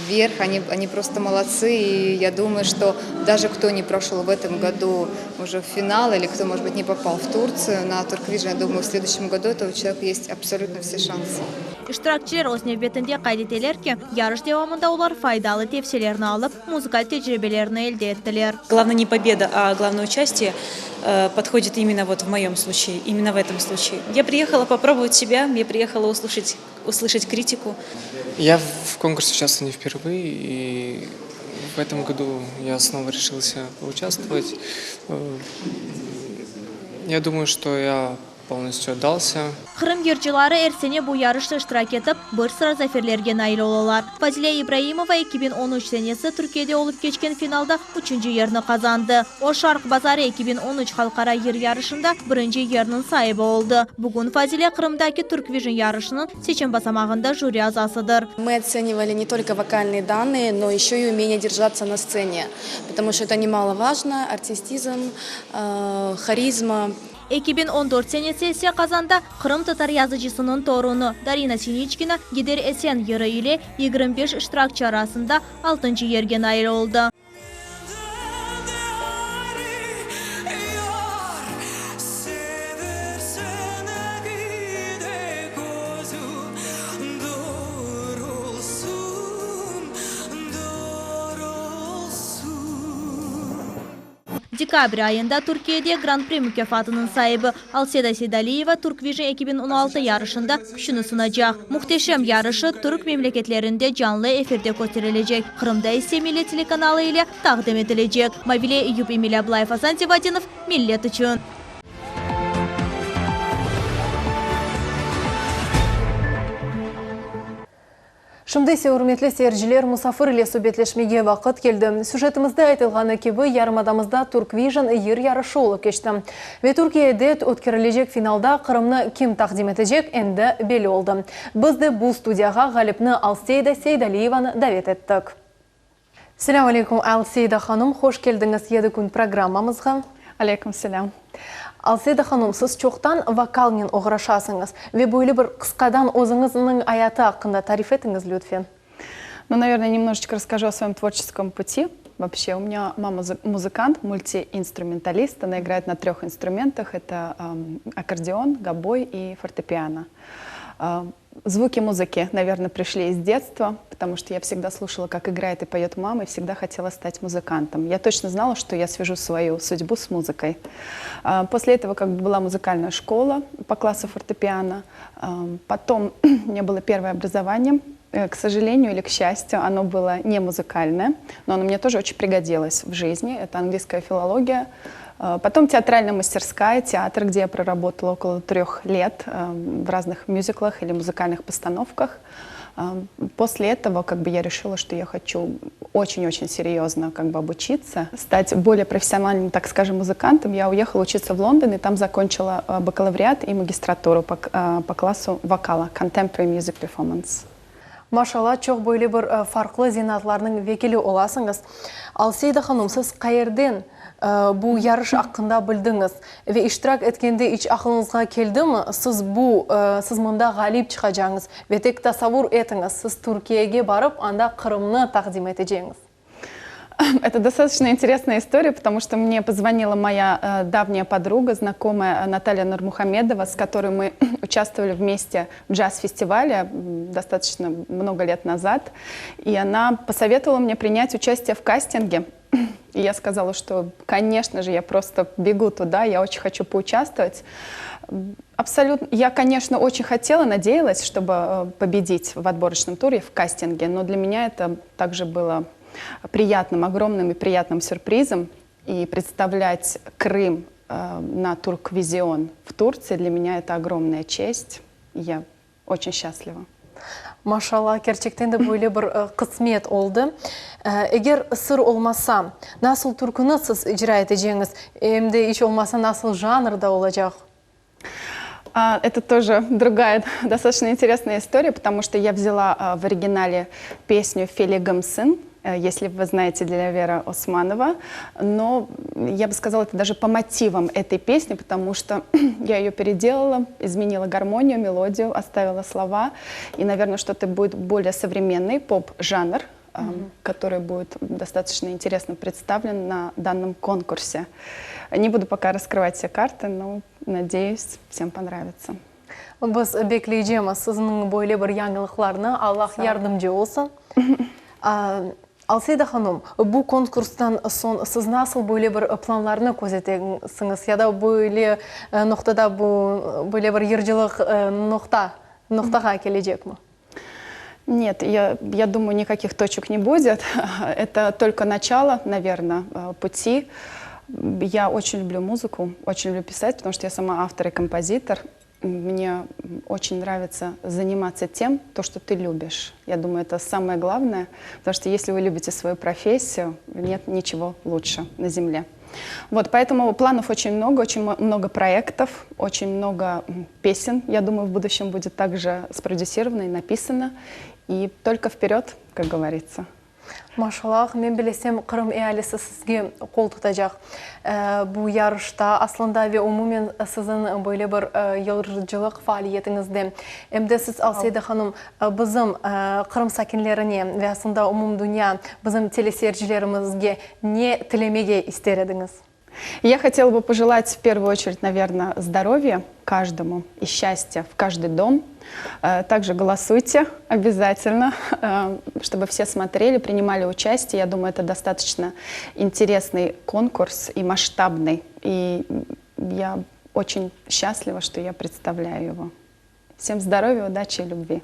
вверх. Они просто молодцы. И я думаю, что даже кто не прошел в этом году уже в финал, или кто, может быть, не попал в Турцию на Turkvision, я думаю, в следующем году у человека есть абсолютно все шансы. İştirakçılar öz növbetinde kaydedeler ki, yarış devamında onlar faydalı tepsilerini alıp, muzikal tecrübelerini elde ettiler. Главное не победа, а главное участие подходит именно вот в моем случае, именно в этом случае. Я приехала попробовать себя, я приехала услышать критику. Я в конкурсе участвую не впервые, и в этом году я снова решился поучаствовать. Я думаю, что я полностью отдался. Кырым йырчылары эрсене бу ярышта иштирак этип, bir sıra zaferlerge nail olalar. Fazile Ibrahimova 2013 senesi Türkiye'de olup geçken finalda 3. yerini kazandı. O Şark Bazarı 2013 halkara yer yarışında 1. yerinin sahibi oldu. Bugün Fazile Kırım'daki Türk Vision yarışının seçim basamağında jüri azasıdır. Мы оценивали не только вокальные данные, но еще и умение держаться на сцене, потому что это немаловажно, артистизм, харизма. 2014 senesi ise kazanda Kırım Tatar yazıcısının torunu Darina Sinichkina Gider Esen yırı ile 25 iştirakçı arasında 6. yerge nail oldu. Dekabr ayında Türkiye'de Grand Prix mükafatının sahibi Alseda Sedaliyeva Türk Vision 2016 yarışında güçünü sınacak. Muhteşem yarışı Türk memleketlerinde canlı efirde gösterilecek. Kırım'da ise Millet Telekanalı ile takdim edilecek. Mavile Eyüp Emil Ablayev, Hasan Zivadinov, Millet için. Шымды сеурметлі сержілер мұсафыр ile сөбетлешмеге вақыт келді. Сюжетімізді айтылғаны кебі ярымадамызда Турк Vision ер ярышы олып кешті. Ве Түркияде өткерілежек финалда Қырымны кем тақдим етежек әнді белі олды. Бізді бұл студияға ғаліпні Алсейда Сейдалиеваны дәвет еттік. Селам алейкум, Алсейда ханым, хош келдіңіз еді күн программамызға. Алейкум селам. Алсейда ханым, сіз чоқтан вокалмен оғырашасыңыз. Ве бойлы бір қысқадан өзіңіздің аяты ақында тариф етіңіз, лютфен. Ну, наверное, немножечко расскажу о своем творческом пути. Вообще, у меня мама музыкант, мультиинструменталист. Она играет на 3 инструментах. Это аккордеон, гобой и фортепиано. Звуки музыки, наверное, пришли из детства, потому что я всегда слушала, как играет и поет мама, и всегда хотела стать музыкантом. Я точно знала, что я свяжу свою судьбу с музыкой. После этого как бы была музыкальная школа по классу фортепиано. Потом у меня было первое образование. К сожалению или к счастью, оно было не музыкальное, но оно мне тоже очень пригодилось в жизни. Это английская филология. Потом театральная мастерская, театр, где я проработала около 3 лет в разных мюзиклах или музыкальных постановках. После этого как бы я решила, что я хочу очень-очень серьезно как бы обучиться, стать более профессиональным, так скажем, музыкантом. Я уехала учиться в Лондон и там закончила бакалавриат и магистратуру по классу вокала, Contemporary Music Performance. Машалла, чоқ бойлы бір фарқлы зинатларының векілі оласыңыз. Алсейда ханым, сіз қайырден бұл ярыш ақында білдіңіз? Ве иштирак еткенде іч ақылыңызға келді ме? Сіз мұнда ғалип чықажаңыз. Ве тек тасаввур етіңіз, сіз Түркияге барып, анда Қырымны тақдим етежеңіз. Это достаточно интересная история, потому что мне позвонила моя давняя подруга, знакомая Наталья Нурмухамедова, с которой мы участвовали вместе в джаз-фестивале достаточно много лет назад. И она посоветовала мне принять участие в кастинге. И я сказала, что, конечно же, я просто бегу туда, я очень хочу поучаствовать. Абсолютно. Я, конечно, очень хотела, надеялась, чтобы победить в отборочном туре, в кастинге, но для меня это также было приятным, огромным и приятным сюрпризом. И представлять Крым на Турквизион в Турции для меня это огромная честь. И я очень счастлива. Машалла, керчектен де бойлы бір қысмет олды. Егер сыр олмаса, насыл түркіні сіз ижра етежеңіз, емде еш олмаса насыл жанрда олacak? Это тоже другая достаточно интересная история, потому что я взяла в оригинале песню «Фели Гамсын», если вы знаете Дилявера Османова, но я бы сказала, это даже по мотивам этой песни, потому что я ее переделала, изменила гармонию, мелодию, оставила слова, и, наверное, что-то будет более современный поп-жанр, который будет достаточно интересно представлен на данном конкурсе. Не буду пока раскрывать все карты, но надеюсь, всем понравится. Біз беклейжеміз сіздің бойлы бір яңылықларына Аллах ярдымжы олсын. Алсейда ханым, бұл конкурстан сон сіз насыл бойлы бір планларына көзетесіңіз? Яда бойлы ноқтада бойлы бір ержілік ноқтаға кележек ме? Нет, я думаю, никаких точек не будет. Это только начало, наверное, пути. Я очень люблю музыку, очень люблю писать, потому что я сама автор и композитор. Мне очень нравится заниматься тем, то, что ты любишь. Я думаю, это самое главное, потому что если вы любите свою профессию, нет ничего лучше на земле. Вот, поэтому планов очень много проектов, очень много песен. Я думаю, в будущем будет также спродюсировано и написано. И только вперед, как говорится. Машаллах, мен білесем Қырым әлісі сізге қол тұтacak. Бұл ярышта аслында ве умумен сіздің böyle bir yılgıcılık faaliyetіңізде. Әмді сіз Алсейда ханым бізім Қырым сакинлеріне ve aslında umum dünya бізім телесерджілерімізге не тілемеге істер едіңіз? Я хотела бы пожелать в первую очередь, наверное, здоровья каждому и счастья в каждый дом. Также голосуйте обязательно, чтобы все смотрели, принимали участие. Я думаю, это достаточно интересный конкурс и масштабный. И я очень счастлива, что я представляю его. Всем здоровья, удачи и любви.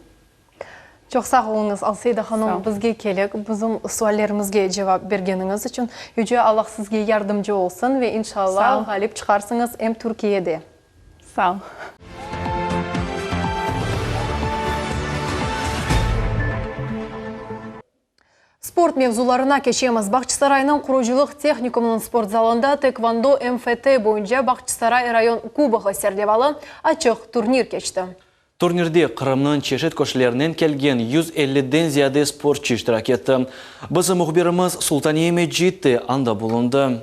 Çok sağ olunuz Алсейда ханым, бізге келек, bizim suallerimizge cevap bergeniniz için. Yüce Allah sizge yardımcı olsun ve inşallah galip çıkarsınız hem Türkiye'de. Sağ ol. Sport mevzularına keçemiz. Bakçısaray'ın kuruculuk texnikumunun sport zalında tekvando MFT boyunca Bakçısaray rayon kubığı serdevalı açık turnir geçti. Turnirde Qırımның чешет көшелерінен келген 150-ден зияде спортшы iştirak etті. Бізді мұхбирimiz Султания Меджидті анда болынды.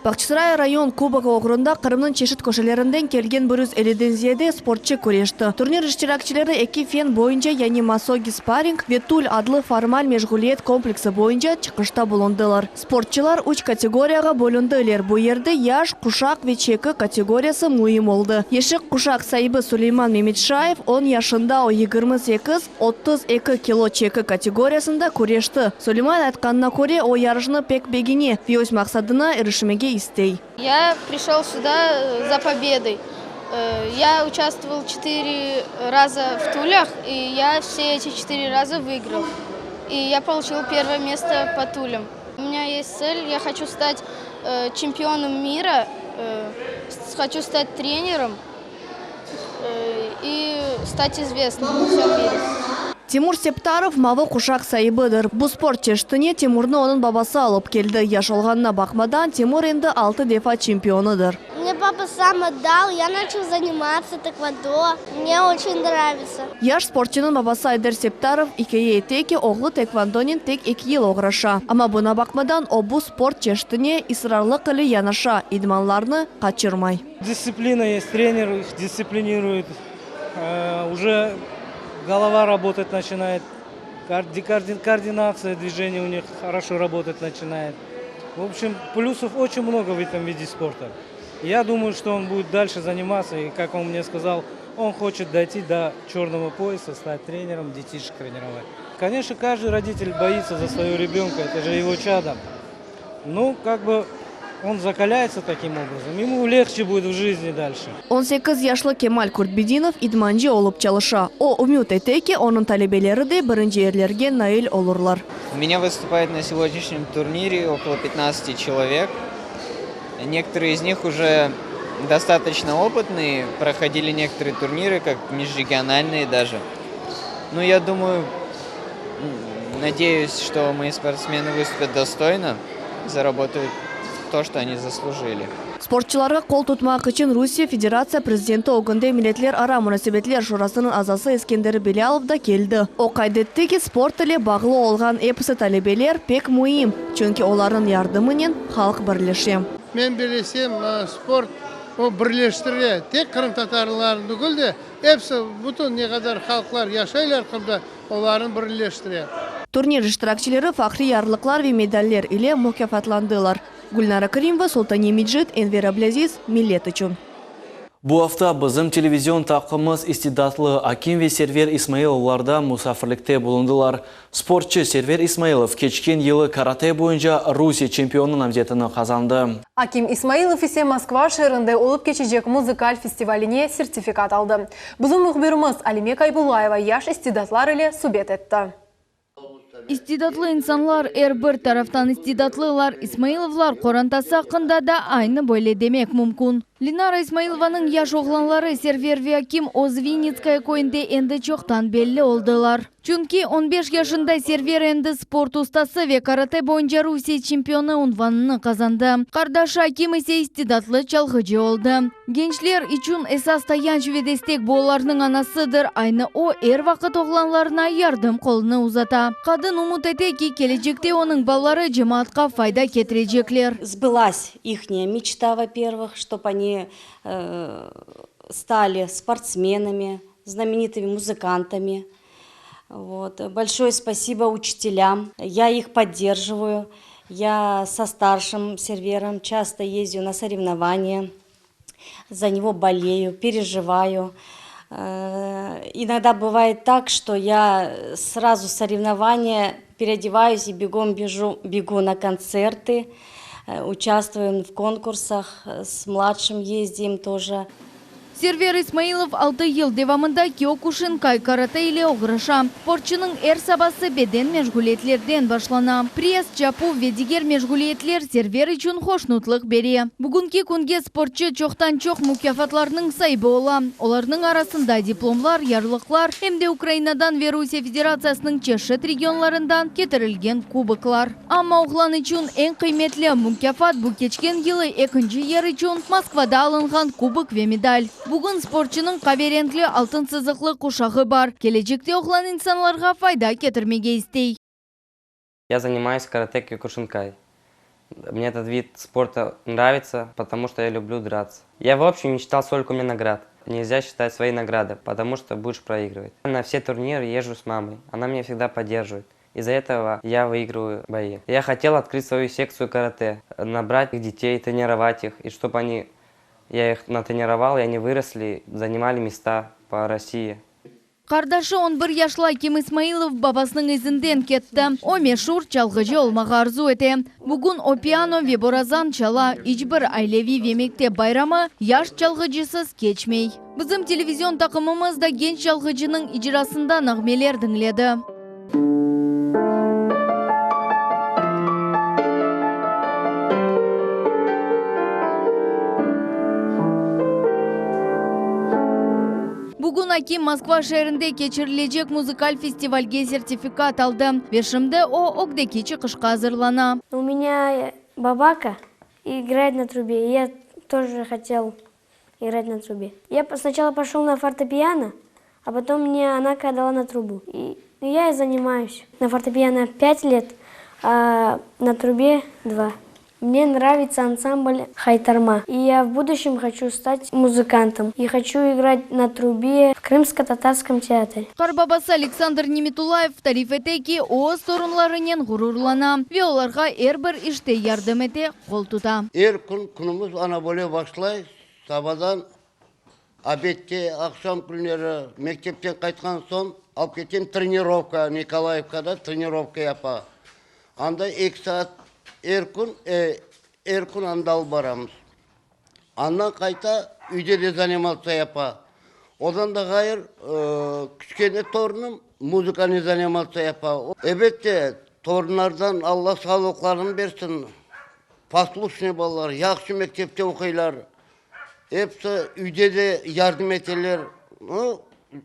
Bakçısarай район кубогы оғырында Қырымның чешет көшелерінден келген 150-ден зияде спортшы көрешті. Турнир iştirakçilері эки фен бойынша яни масоги спарринг, ветуль адлы формаль межгулиет комплексы бойынша чықышта болындылар. Спортчылар 3 категорияға бөлінділер. Бұл ерді яш, құшақ ве чекі категориясы мұйым олды. Ешік құшақ сайыбы Сулейман Меметшаев 10 яшында 28-32 кило чекі категориясында көрешті. Сулейман айтқанына көре о ярышыны пек бегіне, виос мақсадына ерішімеге истей. Я пришел сюда за победой. Я участвовал 4 раза в тулях, и я все эти 4 раза выиграл. И я получил первое место по тулям. У меня есть цель, я хочу стать чемпионом мира, хочу стать тренером и стать известным во всем мире. Тимур Септаров мавы құшақ сайыбыдыр. Бұл спорт чештіне Тимурны оның бабасы алып келді. Яшолғанына бақмадан Тимур енді 6 дефа чемпионыдыр. Мне папа сам отдал, я начал заниматься тэквондо. Мне очень нравится. Яш спортчының бабасы Айдар Септаров икeye теки оғлы тэквондонин тек 2 ел оғыраша. Ама бұна бақмадан о бұл спорт чештіне исрарлы қылы янаша, идманларны қачырмай. Дисциплина есть, тренер их дисциплинирует. Уже голова работать начинает, координация движения у них хорошо работать начинает. В общем, плюсов очень много в этом виде спорта. Я думаю, что он будет дальше заниматься, и как он мне сказал, он хочет дойти до черного пояса, стать тренером, детишек тренировать. Конечно, каждый родитель боится за своего ребенка, это же его чадо. Ну, как бы он закаляется таким образом, ему легче будет в жизни дальше. 18 яшлы Кемаль Куртбединов идманжи олып чалыша. О умют этеки onun талебелері де бірінші ерлерге наил олурлар. У меня выступает на сегодняшнем турнире около 15 человек. Некоторые из них уже достаточно опытные, проходили некоторые турниры, как межрегиональные даже. Но я думаю, надеюсь, что мои спортсмены выступят достойно, заработают то, что они заслужили. Спортчыларға қол тұтмақ үшін Русия Федерация президенті Огынде Милетлер ара мұнасебетлер шурасының азасы Ескендер Белялов да келді. О қайдеттігі спорт тілі бағылы олған эпісі талебелер пек мұйым, чөнки олардың ярдымынен халық бірлеше. Мен білесем, спорт бірлештіре, тек Қырым татарларын дүгілді, эпісі бұтын не қадар халықлар яшайлар қымда оларын бірлештіре. Турнир iştirakçileri фахри ярлыклар ve медальлер ile mükafatlandыlar. Gulnara Karimova, Sultaniye Medjid, Enver Ablaziz, Millet üçün. Bu hafta bizim televizyon takımımız istidatlı Akim ve Server İsmailovlarda musafirlikte bulundular. Sportçı Server İsmailov geçken yılı karate boyunca Rusya çempiyonu namzetini kazandı. Akim İsmailov ise Moskva şehrinde olup geçecek müzikal festivaline sertifikat aldı. Bizim muhbirimiz Alime Kaybulayeva yaş istidatlar ile sübet etti. Истидатлы инсанлар бір тарафтан истидатлылар Исмаиловлар қорантасы ақында да айны бойлы демек мүмкін. Линара Исмаилованың яш оғланлары Сервер Виаким Озвиницкая койынде енді чоқтан белі олдылар. Чүнки 15 яшында Сервер енді спорт устасы ве карате бойынша Русия чемпионы унванını қазанды. Қардашы Аким есе истидатлы чалғыжы олды. Генчлер üçün esas таянч ве дестек боларының анасыдыр. Айны о вақыт оғланларына ярдым қолыны узата. Қадын умут ете ки келечекте оның балары жемаатқа файда кетірежеклер. Сбылась ихняя мечта, во-первых, чтобы они стали спортсменами, знаменитыми музыкантами. Вот. Большое спасибо учителям. Я их поддерживаю. Я со старшим Сервером часто езжу на соревнования. За него болею, переживаю. Иногда бывает так, что я сразу с соревнования переодеваюсь и бегом бегу на концерты. Участвуем в конкурсах, с младшим ездим тоже. Сервер Исмаилов 6 ел девамында Киокушин кай карате ile оғыраша. Спортчының сабасы беден межгулетлерден башлана. Пресс, чапу, ведигер межгулетлер сервер үшін хошнутлық бере. Бүгінгі күнге спортчы чоқтан чоқ мукафатларының сайбы ола. Оларның арасында дипломлар, ярлықлар, әмде Украинадан ве Русия Федерациясының чешет регионларындан кетірілген кубоклар. Амма оғлан үшін ең қиметлі мукафат бұл кечкен елі 2-ші ер үшін Москвада алынған кубок ве медаль. Бүгін спортчының қаверентлі алтын сызықлы құшағы бар. Келечекте оғлан инсанларға файда кетірмеге істей. Я занимаюсь карате Киокушинкай. Мне этот вид спорта нравится, потому что я люблю драться. Я в общем не считал, сколько у меня наград. Нельзя считать свои награды, потому что будешь проигрывать. На все турниры езжу с мамой. Она меня всегда поддерживает. Из-за этого я выигрываю бои. Я хотел открыть свою секцию карате, набрать детей, тренировать их, и чтобы я их натренировал, и они выросли, занимали места по России. Қардашы 11 яшлы Аким Исмаилов бабасының изінден кетті. О мешур чалғыжы олмаға арзу еті. Бүгін о пиано ве боразан чала, ичбір айлеви вемекте байрамы яш чалғыжысыз кечмей. Bizim телевизион тақымымыз да genç чалғыжының ижрасында нағмелер діңледі. Бүгін Аким Москва шәрінде кечірілежек музыкаль фестивальге сертификат алды. Вешімді о огдеки чықышқа hazırlана. У меня бабака играет на трубе, и я тоже хотел играть на трубе. Я сначала пошел на фортепиано, а потом мне она дала на трубу. И я и занимаюсь. На фортепиано 5 лет, а на трубе 2. Мне нравится ансамбль Хайтарма. И я в будущем хочу стать музыкантом. И хочу играть на трубе в Крымско-татарском театре. Қарбабасы Александр Неметулаев тарифетеки о сторунларынен ғурурлана. Ве оларға әрбір іште ярдым ете қол тута. Күніміз ана бөле башлай. Сабадан обедте, ақшам күнері мектептен қайтқан соң алып кетем тренировка. Николаевкада тренировка япа. Анда 2 саат Эркун андал барамыз. Андан қайта үйде де заниматься япа. Одан да ғайыр күшкене торыным музыканы заниматься япа. Әбетте торынардан Алла саулықларын берсін. Послушный балалар, яқшы мектепте оқилар. Епсі үйде де ярдым етелер.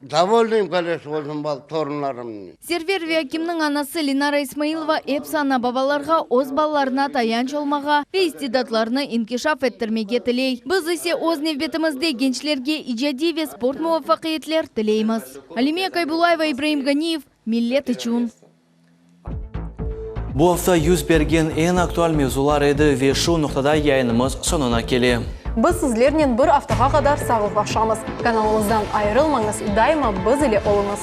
Довольным, конечно, өзім торынларым. Сервер Виакимның анасы Линара Исмаилова эпсана бабаларға оз балаларына таянч олмаға ве истидатларыны инкишаф еттірмеге тілей. Біз есе оз невбетімізде генчлерге ижади ве спорт муафақиетлер тілейміз. Алимия Кайбулаева, Ибраим Ганиев, Миллет үшін. Bu hafta yüz bergen en aktual mevzular edi ve şu noktada yayınımız sonuna keldi. Biz sizlerden bir haftaga kadar sağlık başlamız. Kanalımızdan ayrılmanız, daima biz ile olunuz.